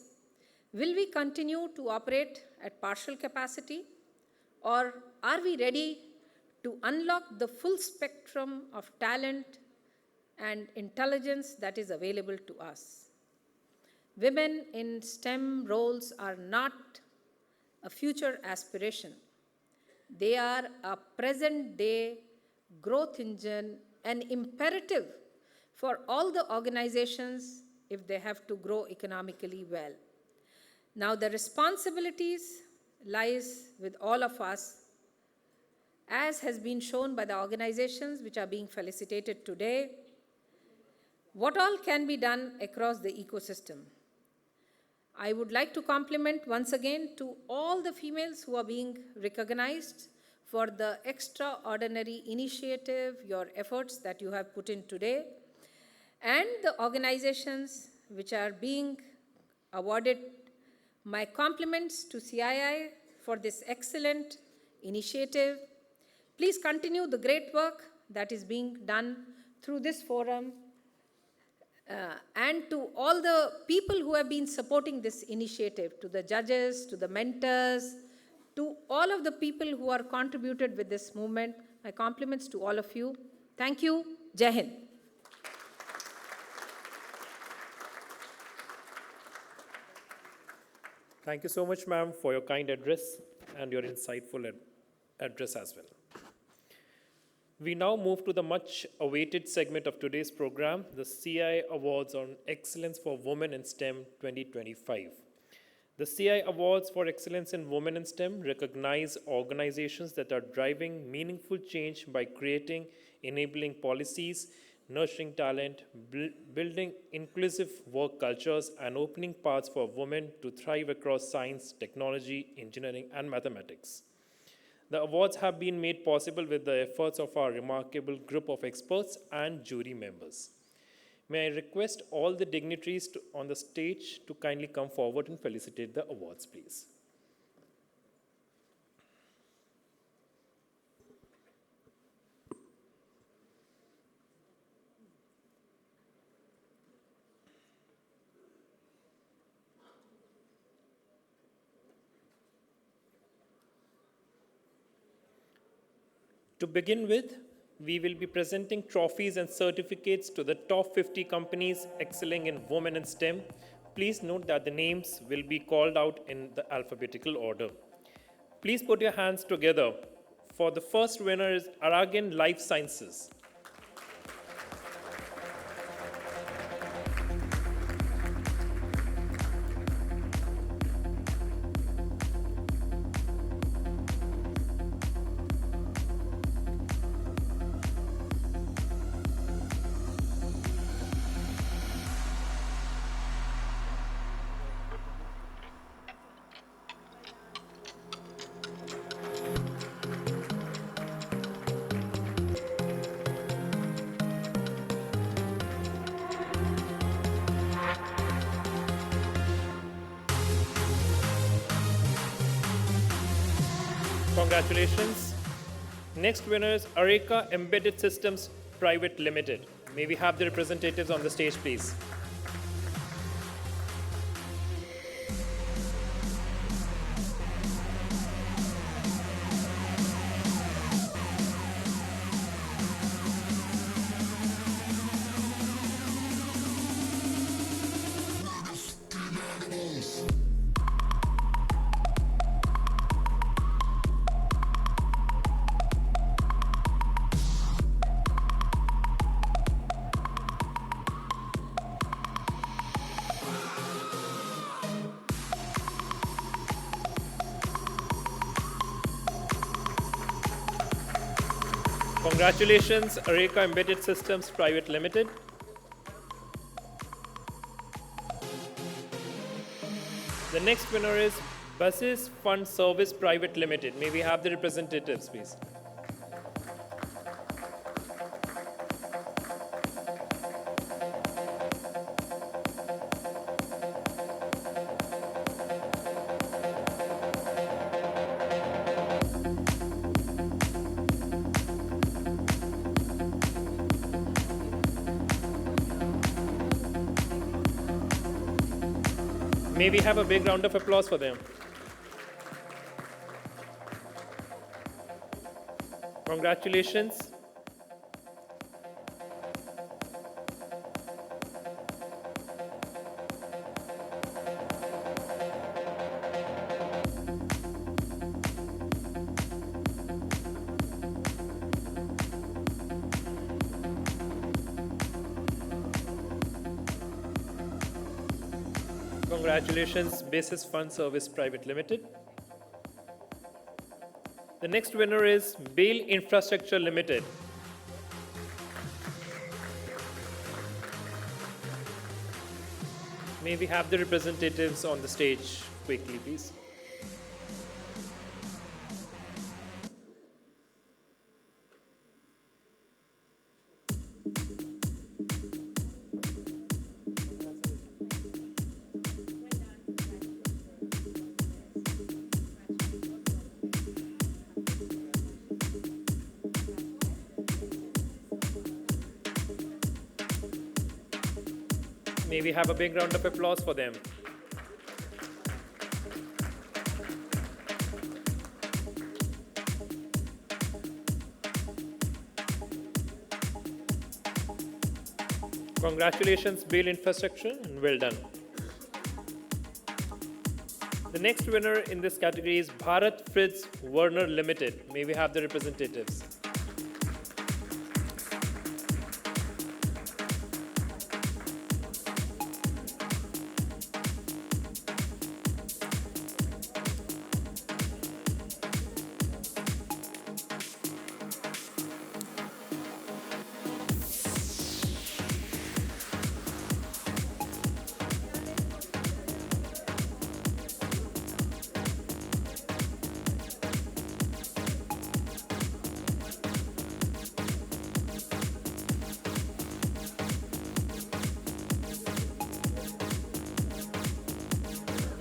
will we continue to operate at partial capacity, or are we ready to unlock the full spectrum of talent and intelligence that is available to us? Women in STEM roles are not a future aspiration. They are a present-day growth engine, an imperative for all the organizations if they have to grow economically well. Now the responsibilities lies with all of us, as has been shown by the organizations which are being felicitated today. What all can be done across the ecosystem? I would like to compliment once again to all the females who are being recognized for the extraordinary initiative, your efforts that you have put in today, and the organizations which are being awarded. My compliments to CII for this excellent initiative. Please continue the great work that is being done through this forum, and to all the people who have been supporting this initiative, to the judges, to the mentors, to all of the people who are contributed with this movement. My compliments to all of you. Thank you. Jai Hind. Thank you so much, ma'am, for your kind address and your insightful address as well. We now move to the much awaited segment of today's program, the CII Awards on Excellence for Women in STEM 2025. The CII Awards for Excellence in Women in STEM recognize organizations that are driving meaningful change by creating enabling policies, nurturing talent, building inclusive work cultures, and opening paths for women to thrive across science, technology, engineering, and mathematics. The awards have been made possible with the efforts of our remarkable group of experts and jury members. May I request all the dignitaries on the stage to kindly come forward and felicitate the awards, please. To begin with, we will be presenting trophies and certificates to the top 50 companies excelling in women in STEM. Please note that the names will be called out in the alphabetical order. Please put your hands together. For the first winner is Aragan Life Sciences. Congratulations. Next winner is Areka Embedded Systems Private Limited. May we have the representatives on the stage, please. Congratulations, Areka Embedded Systems Private Limited. The next winner is Buses Fund Service Private Limited. May we have the representatives, please? May we have a big round of applause for them? Congratulations. Congratulations, Basis Fund Service Private Limited. The next winner is Bail Infrastructure Limited. May we have the representatives on the stage quickly, please? May we have a big round of applause for them? Congratulations, Bail Infrastructure, and well done. The next winner in this category is Bharat Fritz Werner Limited. May we have the representatives?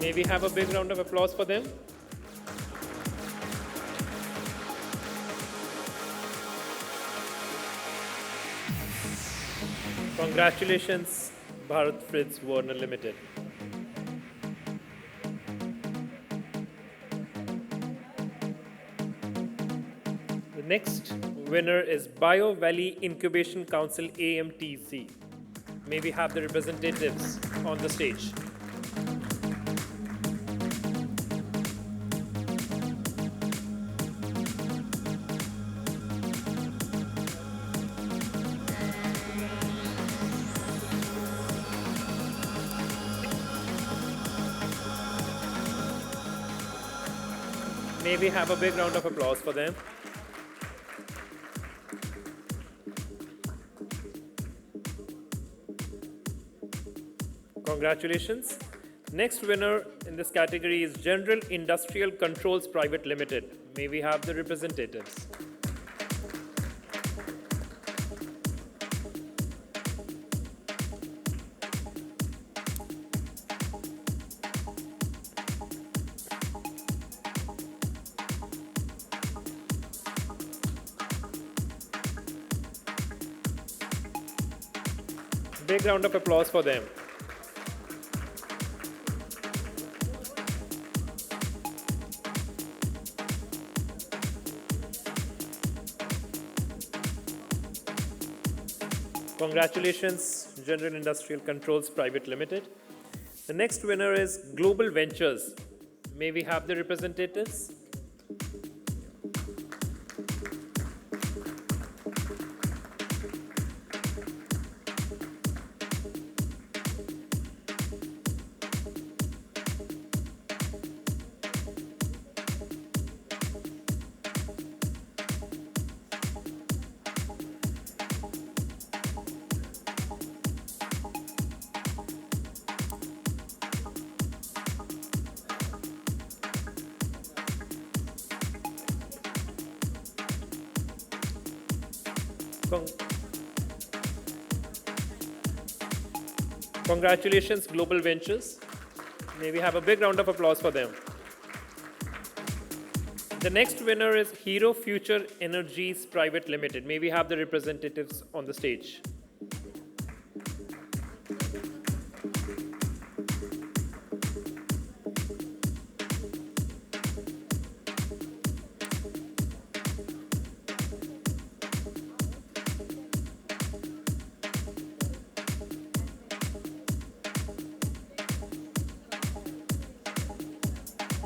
May we have a big round of applause for them? Congratulations, Bharat Fritz Werner Limited. The next winner is Bio Valley Incubation Council AMTC. May we have the representatives on the stage? May we have a big round of applause for them? Congratulations. Next winner in this category is General Industrial Controls Private Limited. May we have the representatives? Big round of applause for them. Congratulations, General Industrial Controls Private Limited. The next winner is Global Ventures. May we have the representatives? Con- Congratulations, Global Ventures. May we have a big round of applause for them. The next winner is Hero Future Energies Private Limited. May we have the representatives on the stage.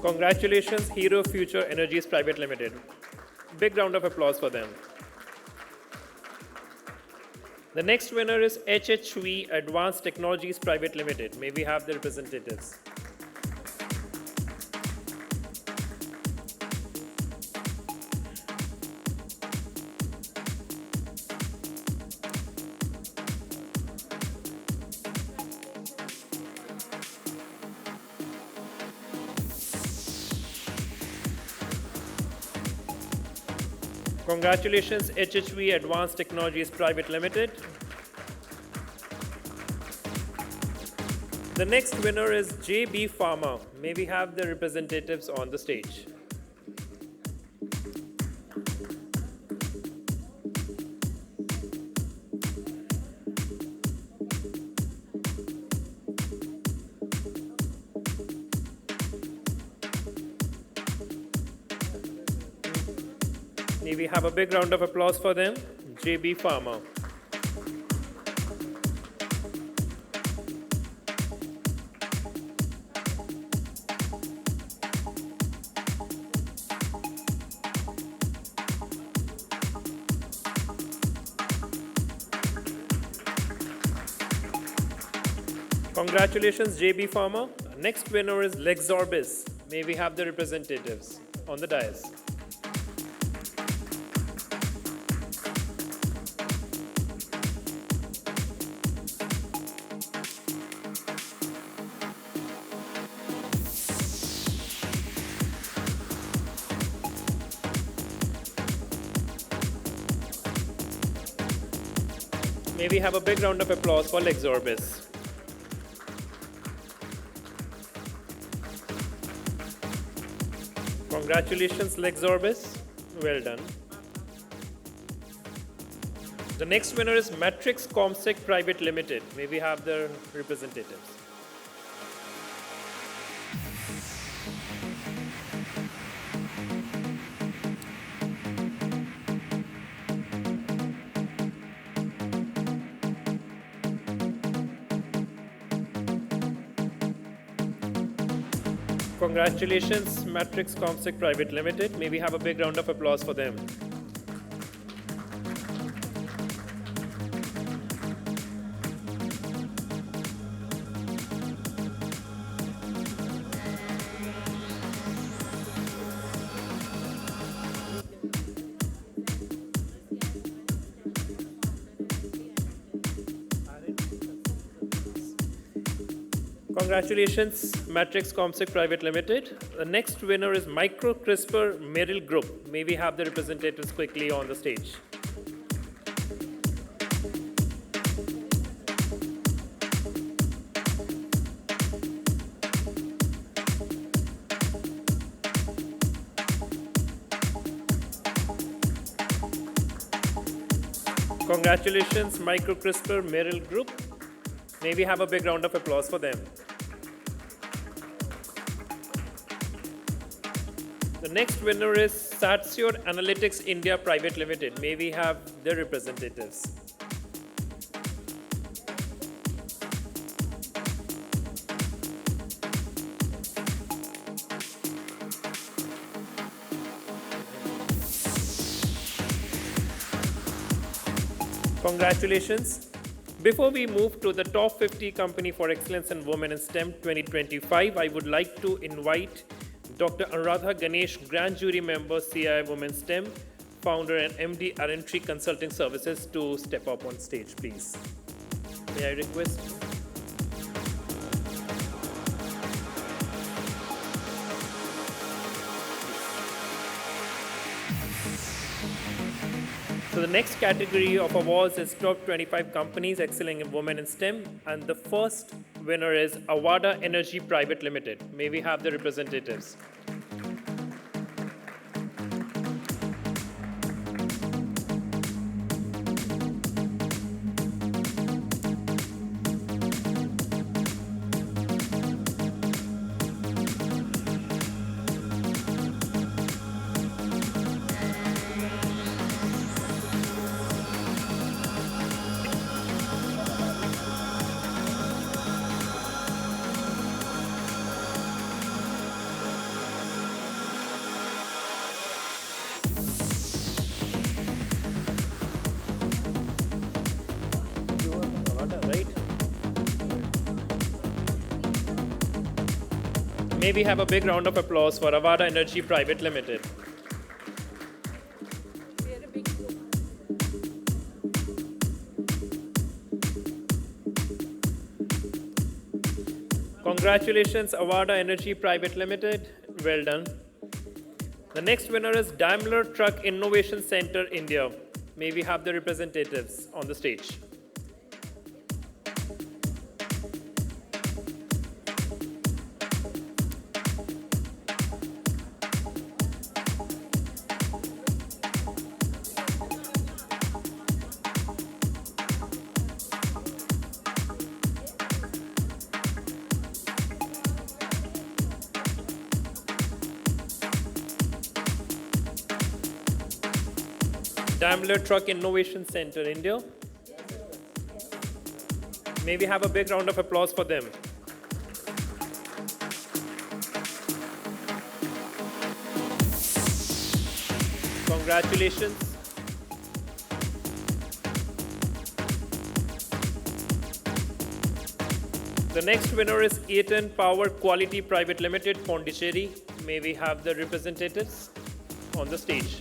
Congratulations, Hero Future Energies Private Limited. Big round of applause for them. The next winner is HHV Advanced Technologies Private Limited. May we have the representatives. Congratulations, HHV Advanced Technologies Private Limited. The next winner is JB Pharma. May we have the representatives on the stage. May we have a big round of applause for them, JB Pharma. Congratulations, JB Pharma. Next winner is Lexorbis. May we have the representatives on the dais. May we have a big round of applause for Lexorbis. Congratulations, Lexorbis. Well done. The next winner is Matrix Comsec Private Limited. May we have their representatives. Congratulations, Matrix Comsec Private Limited. May we have a big round of applause for them. Congratulations, Matrix Comsec Private Limited. The next winner is Micro CRISPR Merrill Group. May we have the representatives quickly on the stage. Congratulations, Micro CRISPR Merrill Group. May we have a big round of applause for them. The next winner is Satsure Analytics India Private Limited. May we have their representatives. Congratulations. Before we move to the top 50 company for excellence in women in STEM 2025, I would like to invite Dr. Anuradha Ganesh, Grand Jury Member, CII Women STEM, Founder and MD, R&D Consulting Services, to step up on stage, please. May I request? So the next category of awards is top 25 companies excelling in women in STEM, and the first winner is Avada Energy Private Limited. May we have the representatives? Right? May we have a big round of applause for Avada Energy Private Limited. Congratulations, Avada Energy Private Limited. Well done. The next winner is Daimler Truck Innovation Center, India. May we have the representatives on the stage? Daimler Truck Innovation Center, India. May we have a big round of applause for them? Congratulations. The next winner is Eaton Power Quality Private Limited, Pondicherry. May we have the representatives on the stage?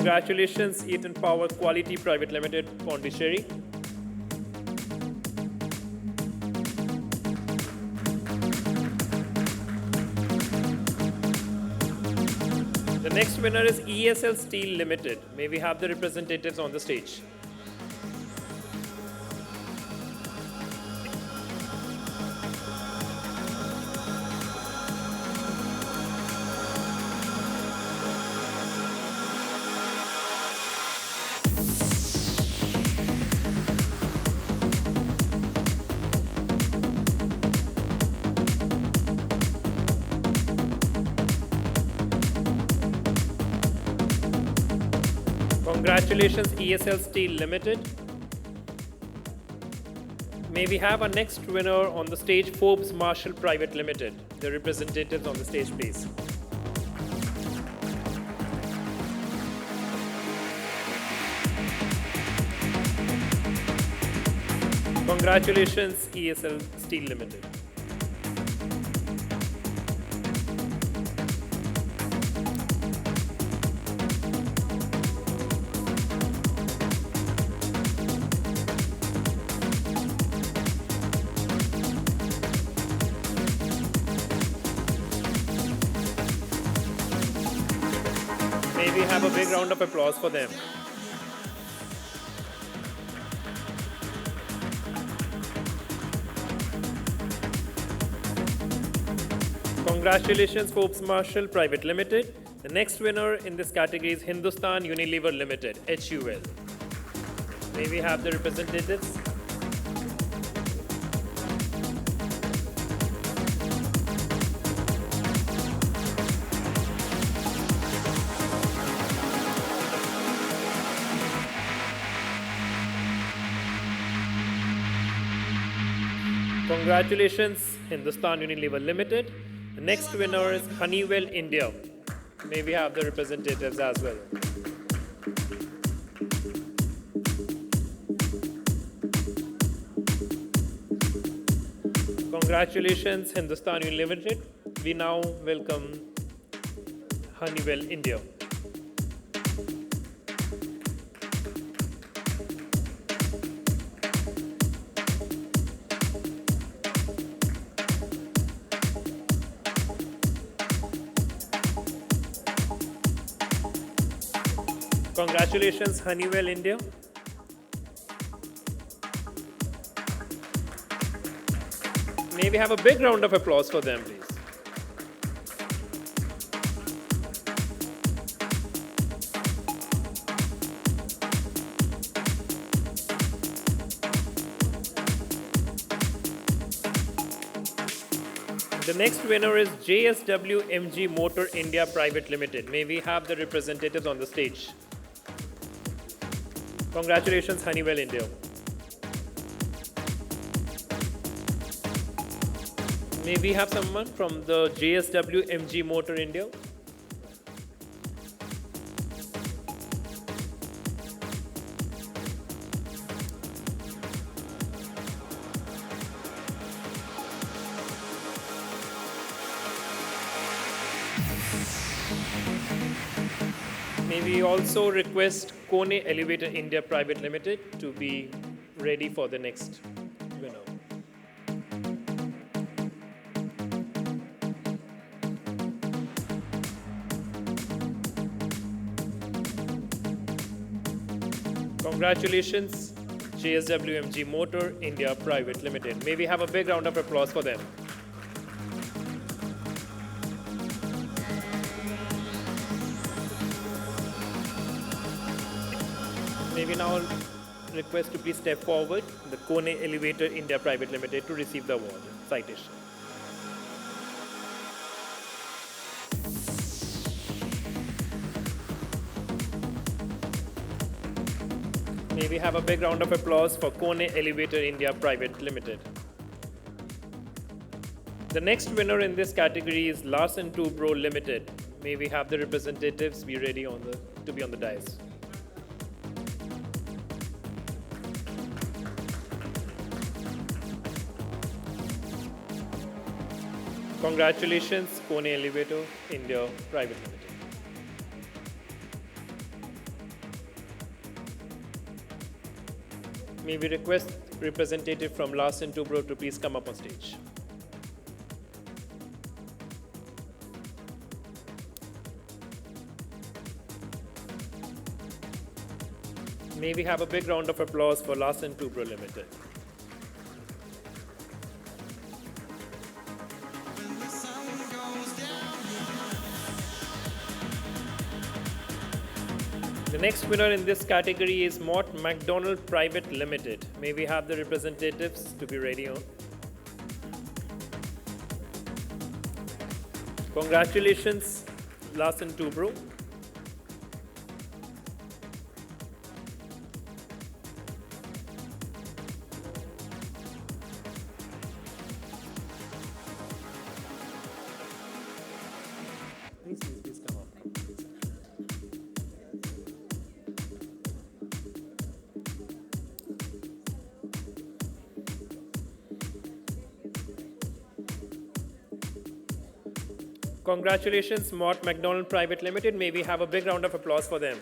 Congratulations, Eaton Power Quality Private Limited, Pondicherry. The next winner is ESL Steel Limited. May we have the representatives on the stage? Congratulations, ESL Steel Limited. May we have our next winner on the stage, Forbes Marshall Private Limited. The representatives on the stage, please. Congratulations, ESL Steel Limited. May we have a big round of applause for them. Congratulations, Forbes Marshall Private Limited. The next winner in this category is Hindustan Unilever Limited, HUL. May we have the representatives? Congratulations, Hindustan Unilever Limited. The next winner is Honeywell India. May we have the representatives as well? Congratulations, Hindustan Limited. We now welcome Honeywell India. Congratulations, Honeywell India. May we have a big round of applause for them, please. The next winner is JSW MG Motor India Private Limited. May we have the representatives on the stage. Congratulations, Honeywell India. May we have someone from the JSW MG Motor India? May we also request Kone Elevator India Private Limited to be ready for the next winner. Congratulations, JSW MG Motor India Private Limited. May we have a big round of applause for them. May we now request to please step forward the Kone Elevator India Private Limited to receive the award citation. May we have a big round of applause for Kone Elevator India Private Limited. The next winner in this category is Larsen Toubro Limited. May we have the representatives be ready to be on the dais. Congratulations, Kone Elevator India Private Limited. May we request representative from Larsen Toubro to please come up on stage. May we have a big round of applause for Larsen Toubro Limited. The next winner in this category is Mott MacDonald Private Limited. May we have the representatives to be ready on. Congratulations, Larsen Toubro. Please come up. Congratulations, Mott MacDonald Private Limited. May we have a big round of applause for them.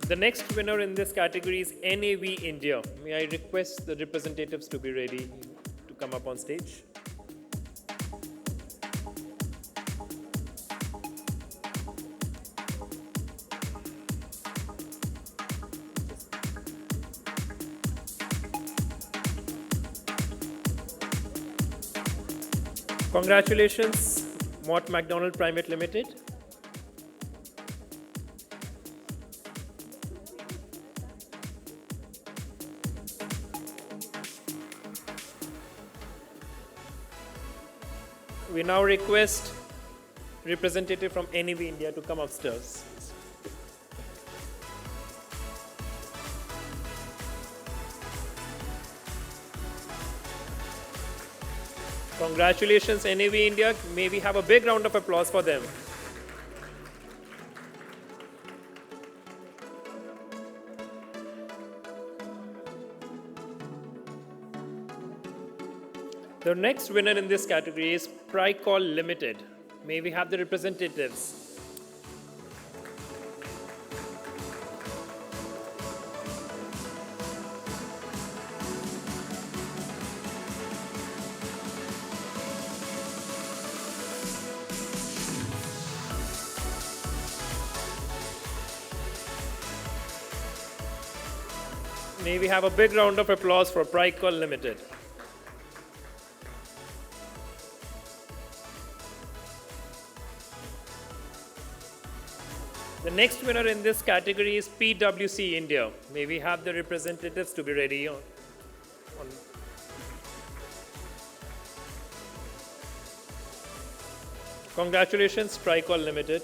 The next winner in this category is NAV India. May I request the representatives to be ready to come up on stage. Congratulations, Mott MacDonald Private Limited. We now request representative from NAV India to come upstairs. Congratulations, NAV India. May we have a big round of applause for them. The next winner in this category is Pricol Limited. May we have the representatives? May we have a big round of applause for Pricol Limited. The next winner in this category is PwC India. May we have the representatives to be ready on. Congratulations, Pricol Limited.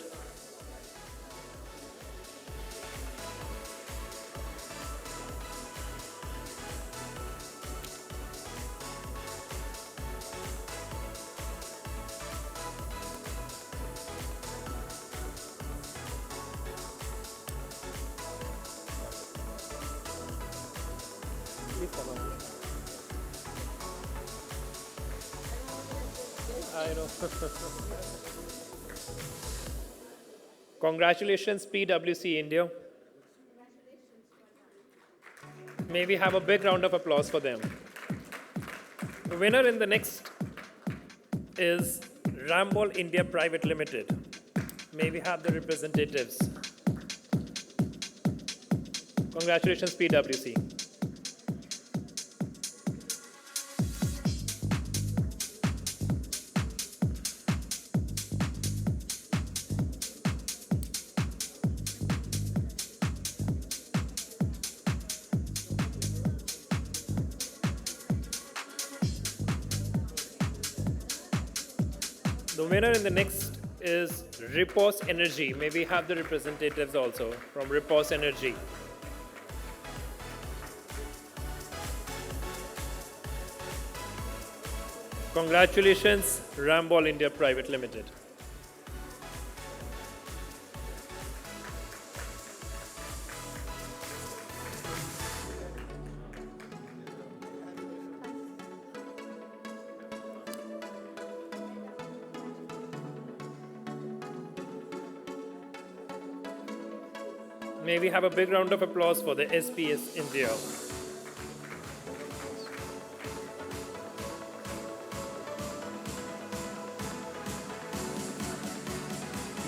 I know. Congratulations, PwC India. May we have a big round of applause for them. The winner in the next is Rambol India Private Limited. May we have the representatives? Congratulations, PwC. The winner in the next is Repos Energy. May we have the representatives also from Repos Energy? Congratulations, Rambol India Private Limited. May we have a big round of applause for the SPS India.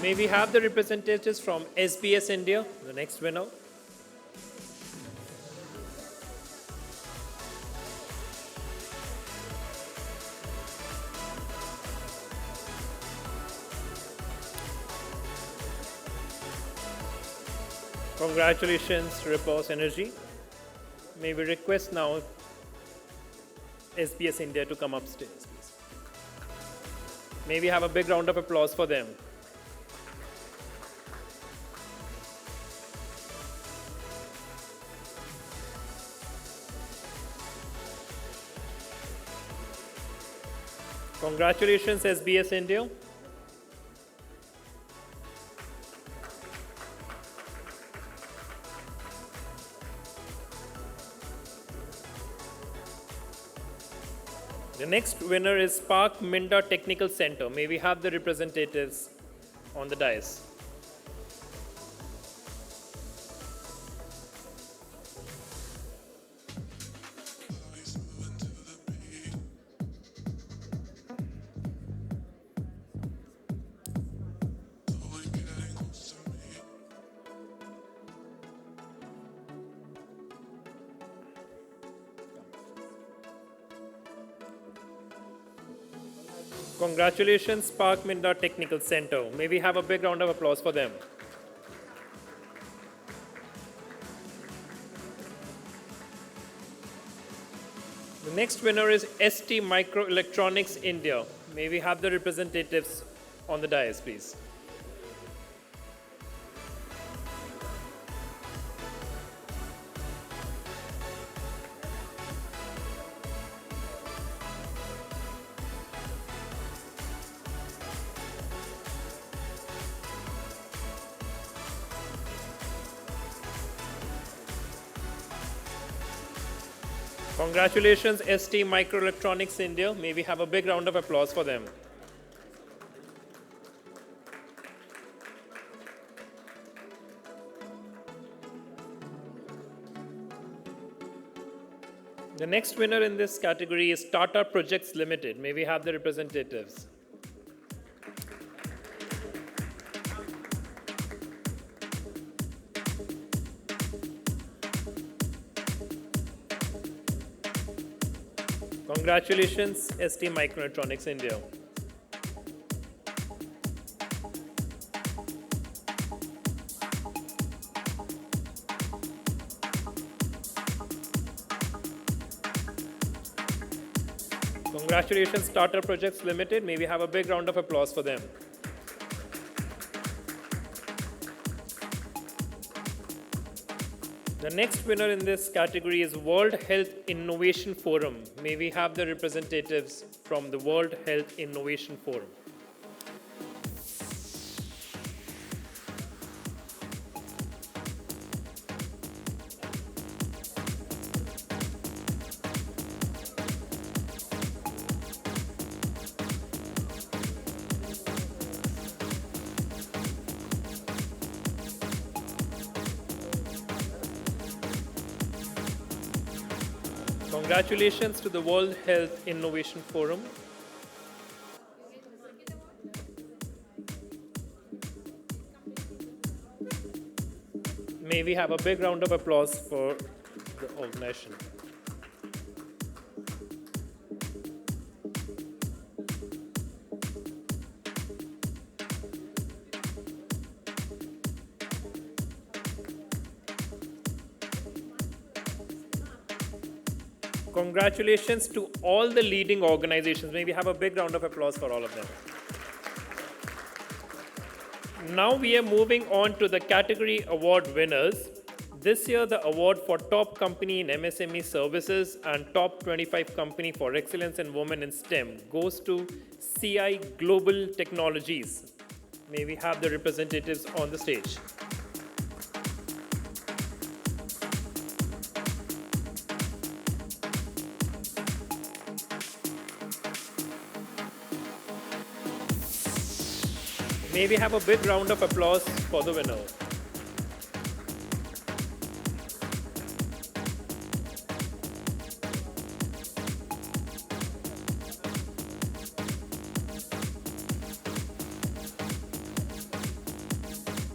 May we have the representatives from SBS India, the next winner? Congratulations, Repos Energy. May we request now SBS India to come upstairs, please. May we have a big round of applause for them. Congratulations, SBS India. The next winner is Spark Minda Technical Center. May we have the representatives on the dais? Congratulations, Spark Minda Technical Center. May we have a big round of applause for them. The next winner is ST Microelectronics India. May we have the representatives on the dais, please. Congratulations, ST Microelectronics India. May we have a big round of applause for them. The next winner in this category is Tata Projects Limited. May we have the representatives. Congratulations, ST Microelectronics India. Congratulations, Tata Projects Limited. May we have a big round of applause for them. The next winner in this category is World Health Innovation Forum. May we have the representatives from the World Health Innovation Forum. Congratulations to the World Health Innovation Forum. May we have a big round of applause for the organization. Congratulations to all the leading organizations. May we have a big round of applause for all of them. Now we are moving on to the category award winners. This year, the award for top company in MSME services and top 25 company for excellence in women in STEM goes to CII Global Technologies. May we have the representatives on the stage. May we have a big round of applause for the winner.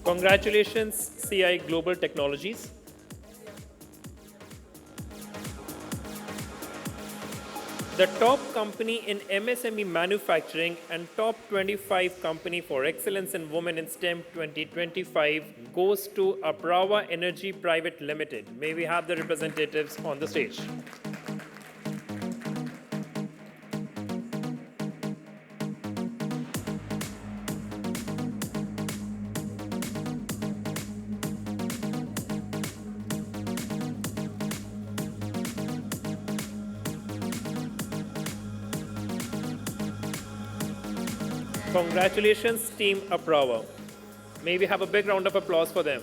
Congratulations, CII Global Technologies. The top company in MSME manufacturing and top 25 company for excellence in women in STEM 2025 goes to Aprawa Energy Private Limited. May we have the representatives on the stage. Congratulations, Team Aprawa. May we have a big round of applause for them.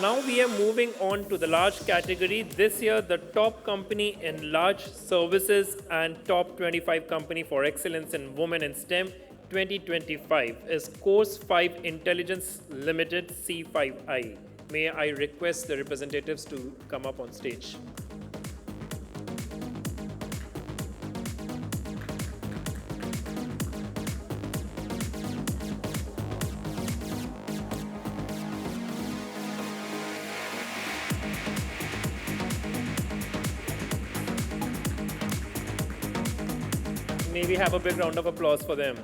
Now we are moving on to the large category. This year, the top company in large services and top 25 company for excellence in women in STEM 2025 is Course 5 Intelligence Limited C5I. May I request the representatives to come up on stage. May we have a big round of applause for them.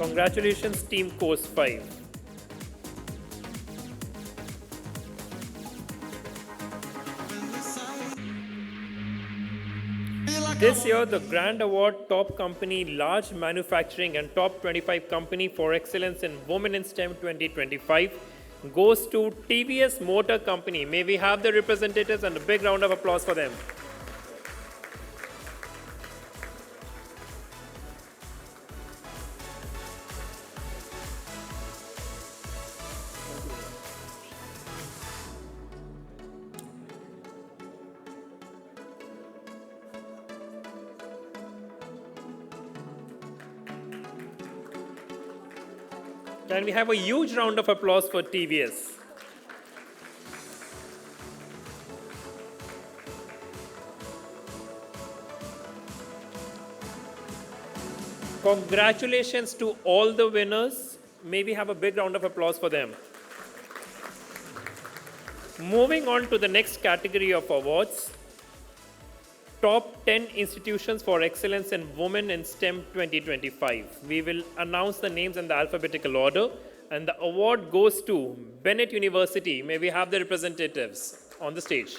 Congratulations, Team Course 5. This year, the Grand Award Top Company Large Manufacturing and Top 25 Company for Excellence in Women in STEM 2025 goes to TVS Motor Company. May we have the representatives and a big round of applause for them. Can we have a huge round of applause for TVS? Congratulations to all the winners. May we have a big round of applause for them. Moving on to the next category of awards. Top 10 Institutions for Excellence in Women in STEM 2025. We will announce the names in the alphabetical order, and the award goes to Bennett University. May we have the representatives on the stage.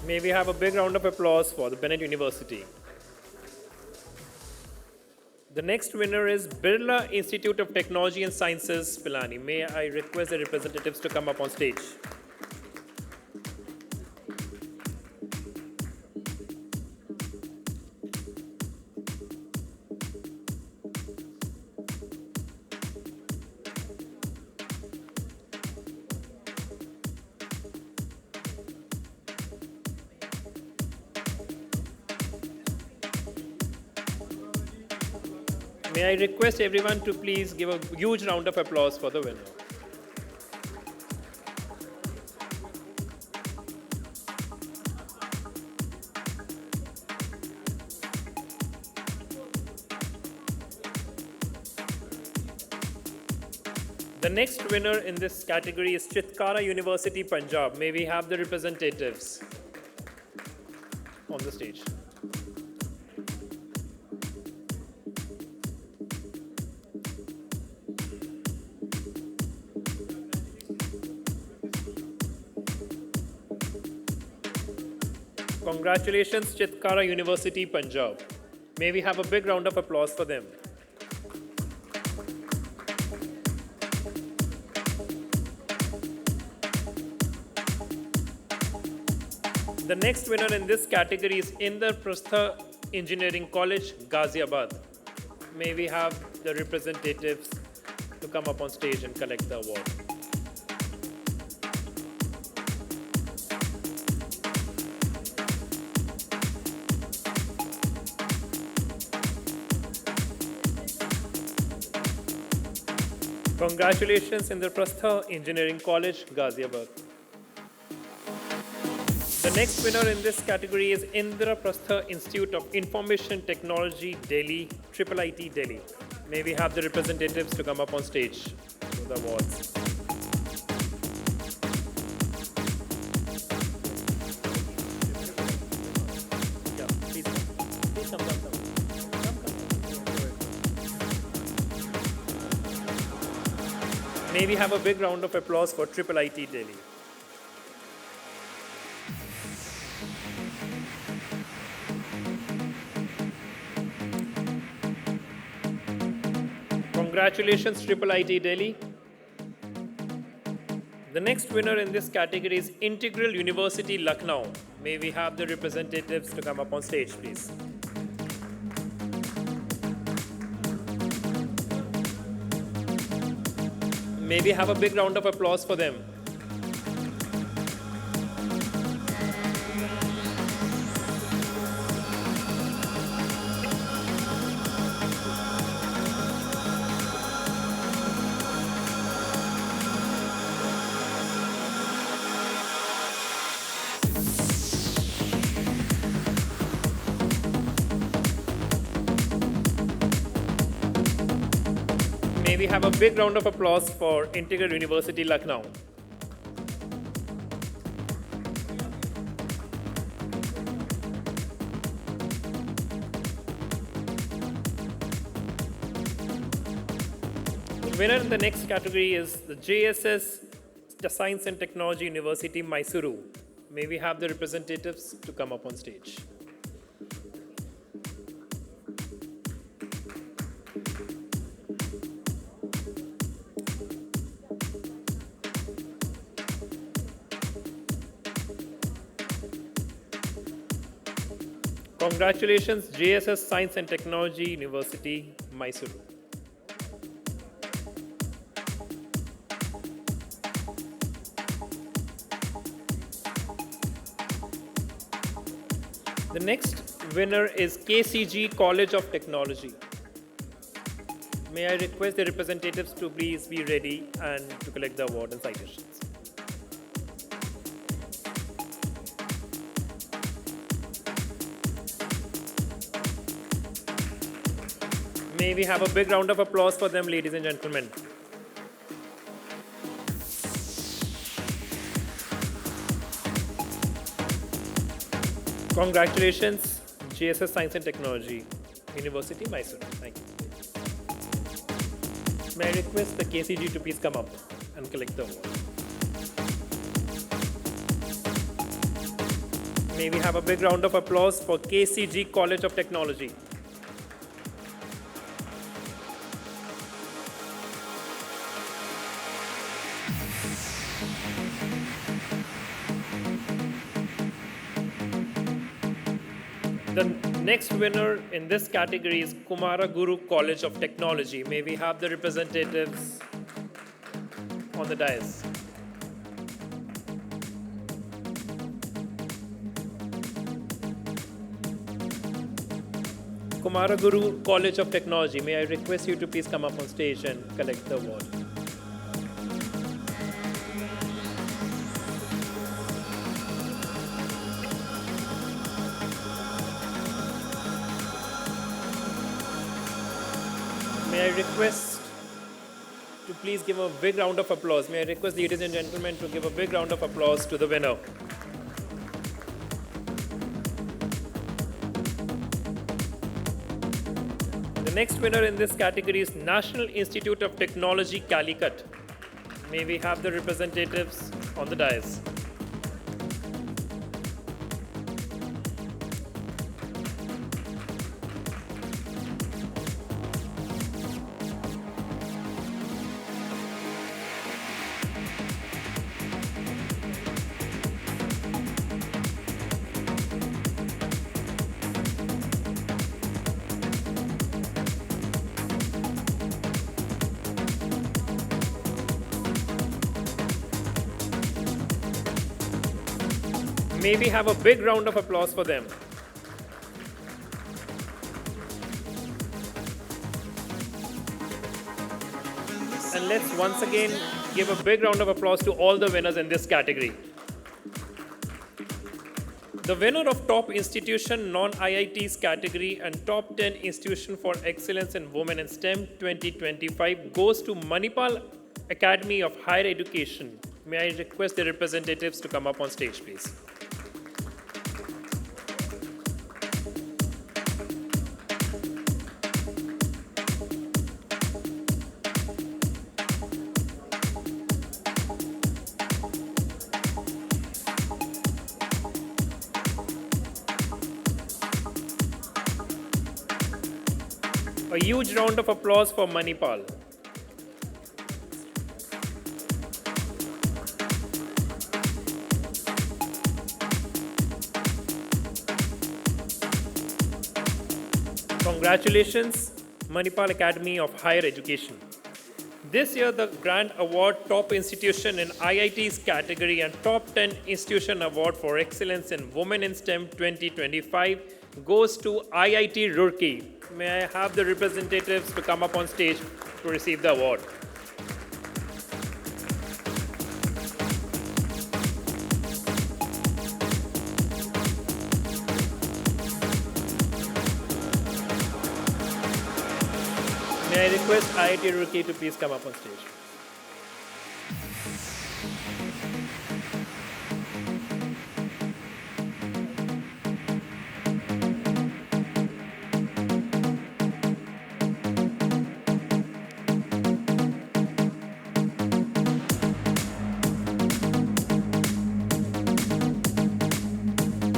May we have a big round of applause for the Bennett University. The next winner is Birla Institute of Technology and Sciences, Pilani. May I request the representatives to come up on stage. May I request everyone to please give a huge round of applause for the winner. The next winner in this category is Chitkara University, Punjab. May we have the representatives on the stage. Congratulations, Chitkara University, Punjab. May we have a big round of applause for them. The next winner in this category is Indraprastha Engineering College, Ghaziabad. May we have the representatives to come up on stage and collect the award. Congratulations, Indraprastha Engineering College, Ghaziabad. The next winner in this category is Indraprastha Institute of Information Technology, Delhi, IIIT Delhi. May we have the representatives to come up on stage for the awards. Yeah, please come. Please come. May we have a big round of applause for IIIT Delhi. Congratulations, IIIT Delhi. The next winner in this category is Integral University, Lucknow. May we have the representatives to come up on stage, please. May we have a big round of applause for them. May we have a big round of applause for Integral University, Lucknow. The winner in the next category is the JSS the Science and Technology University, Mysuru. May we have the representatives to come up on stage. Congratulations, JSS Science and Technology University, Mysuru. The next winner is KCG College of Technology. May I request the representatives to please be ready and to collect the award and citations. May we have a big round of applause for them, ladies and gentlemen. Congratulations, JSS Science and Technology, University, Mysuru. Thank you. May I request the KCG to please come up and collect the award. May we have a big round of applause for KCG College of Technology. The next winner in this category is Kumaraguru College of Technology. May we have the representatives on the dais. Kumaraguru College of Technology, may I request you to please come up on stage and collect the award. May I request to please give a big round of applause. May I request ladies and gentlemen to give a big round of applause to the winner. The next winner in this category is National Institute of Technology, Calicut. May we have the representatives on the dais. May we have a big round of applause for them. And let's once again give a big round of applause to all the winners in this category. The winner of Top Institution Non-IITs category and Top 10 Institution for Excellence in Women in STEM 2025 goes to Manipal Academy of Higher Education. May I request the representatives to come up on stage, please. A huge round of applause for Manipal. Congratulations, Manipal Academy of Higher Education. This year, the Grand Award Top Institution in IITs category and Top 10 Institution Award for Excellence in Women in STEM 2025 goes to IIT Roorkee. May I have the representatives to come up on stage to receive the award. May I request IIT Roorkee to please come up on stage.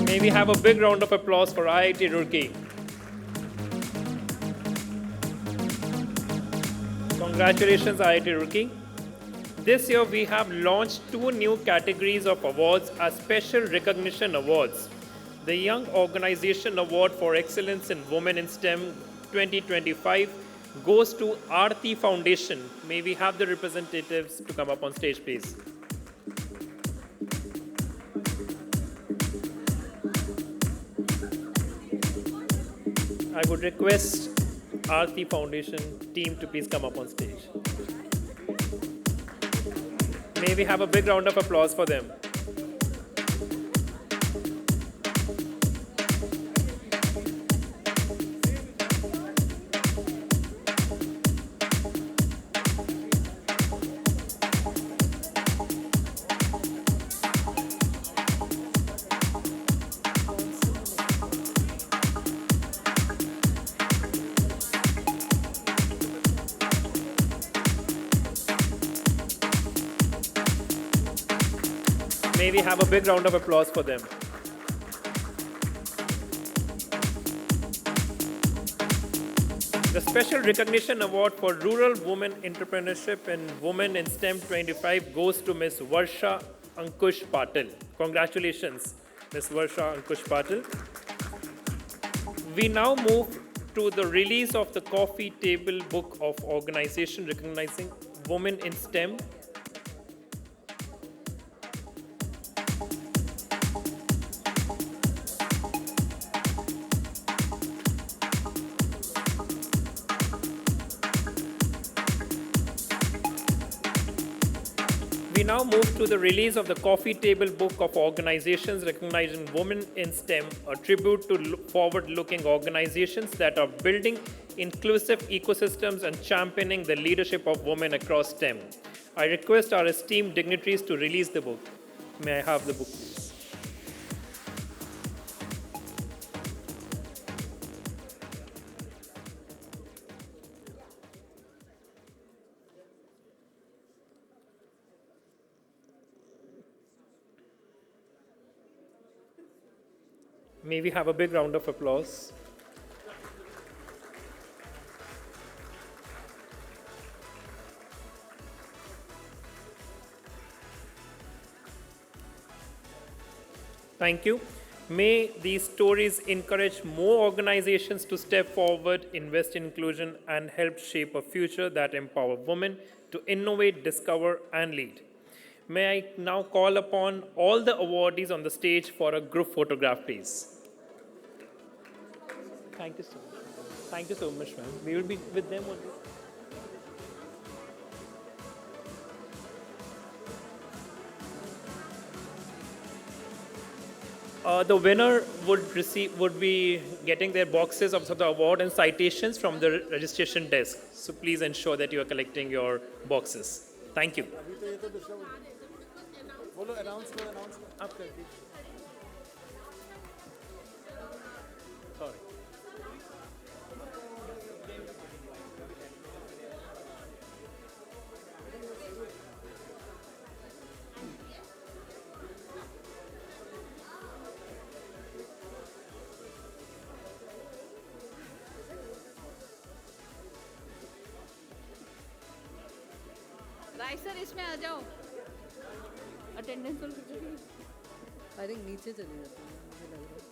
May we have a big round of applause for IIT Roorkee. Congratulations, IIT Roorkee. This year, we have launched 2 new categories of awards as special recognition awards. The Young Organization Award for Excellence in Women in STEM 2025 goes to Aarti Foundation. May we have the representatives to come up on stage, please. I would request Aarti Foundation team to please come up on stage. May we have a big round of applause for them. May we have a big round of applause for them. The Special Recognition Award for Rural Women Entrepreneurship and Women in STEM 25 goes to Ms. Varsha Ankush Patil. Congratulations, Ms. Varsha Ankush Patil. We now move to the release of the Coffee Table Book of Organization recognizing women in STEM. We now move to the release of the Coffee Table Book of Organizations recognizing women in STEM, a tribute to forward-looking organizations that are building inclusive ecosystems and championing the leadership of women across STEM. I request our esteemed dignitaries to release the book. May I have the book, please? May we have a big round of applause? Thank you. May these stories encourage more organizations to step forward, invest in inclusion, and help shape a future that empowers women to innovate, discover, and lead. May I now call upon all the awardees on the stage for a group photograph, please. Thank you so much. Thank you so much, ma'am. We will be with them only. The winner would be getting their boxes of the award and citations from the registration desk. So please ensure that you are collecting your boxes. Thank you. Sorry. Rai sir इसमें आ जाओ attendance I think नीचे चली जाती है मुझे लग रहा है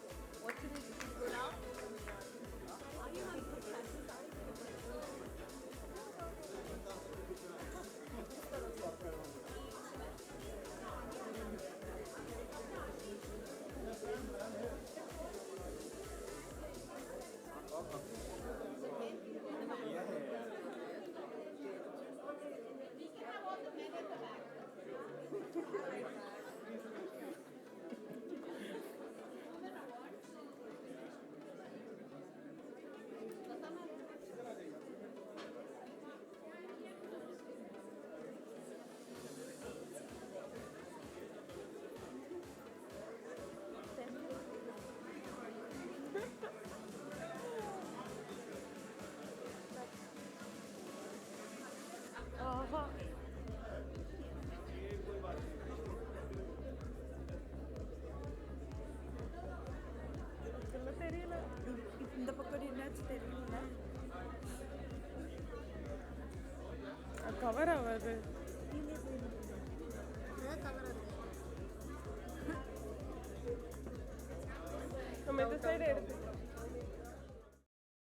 இந்த பக்கம் என்னாச்சு தெரியல கவர் ஆகாது நம்ம இந்த சைடு எடுத்து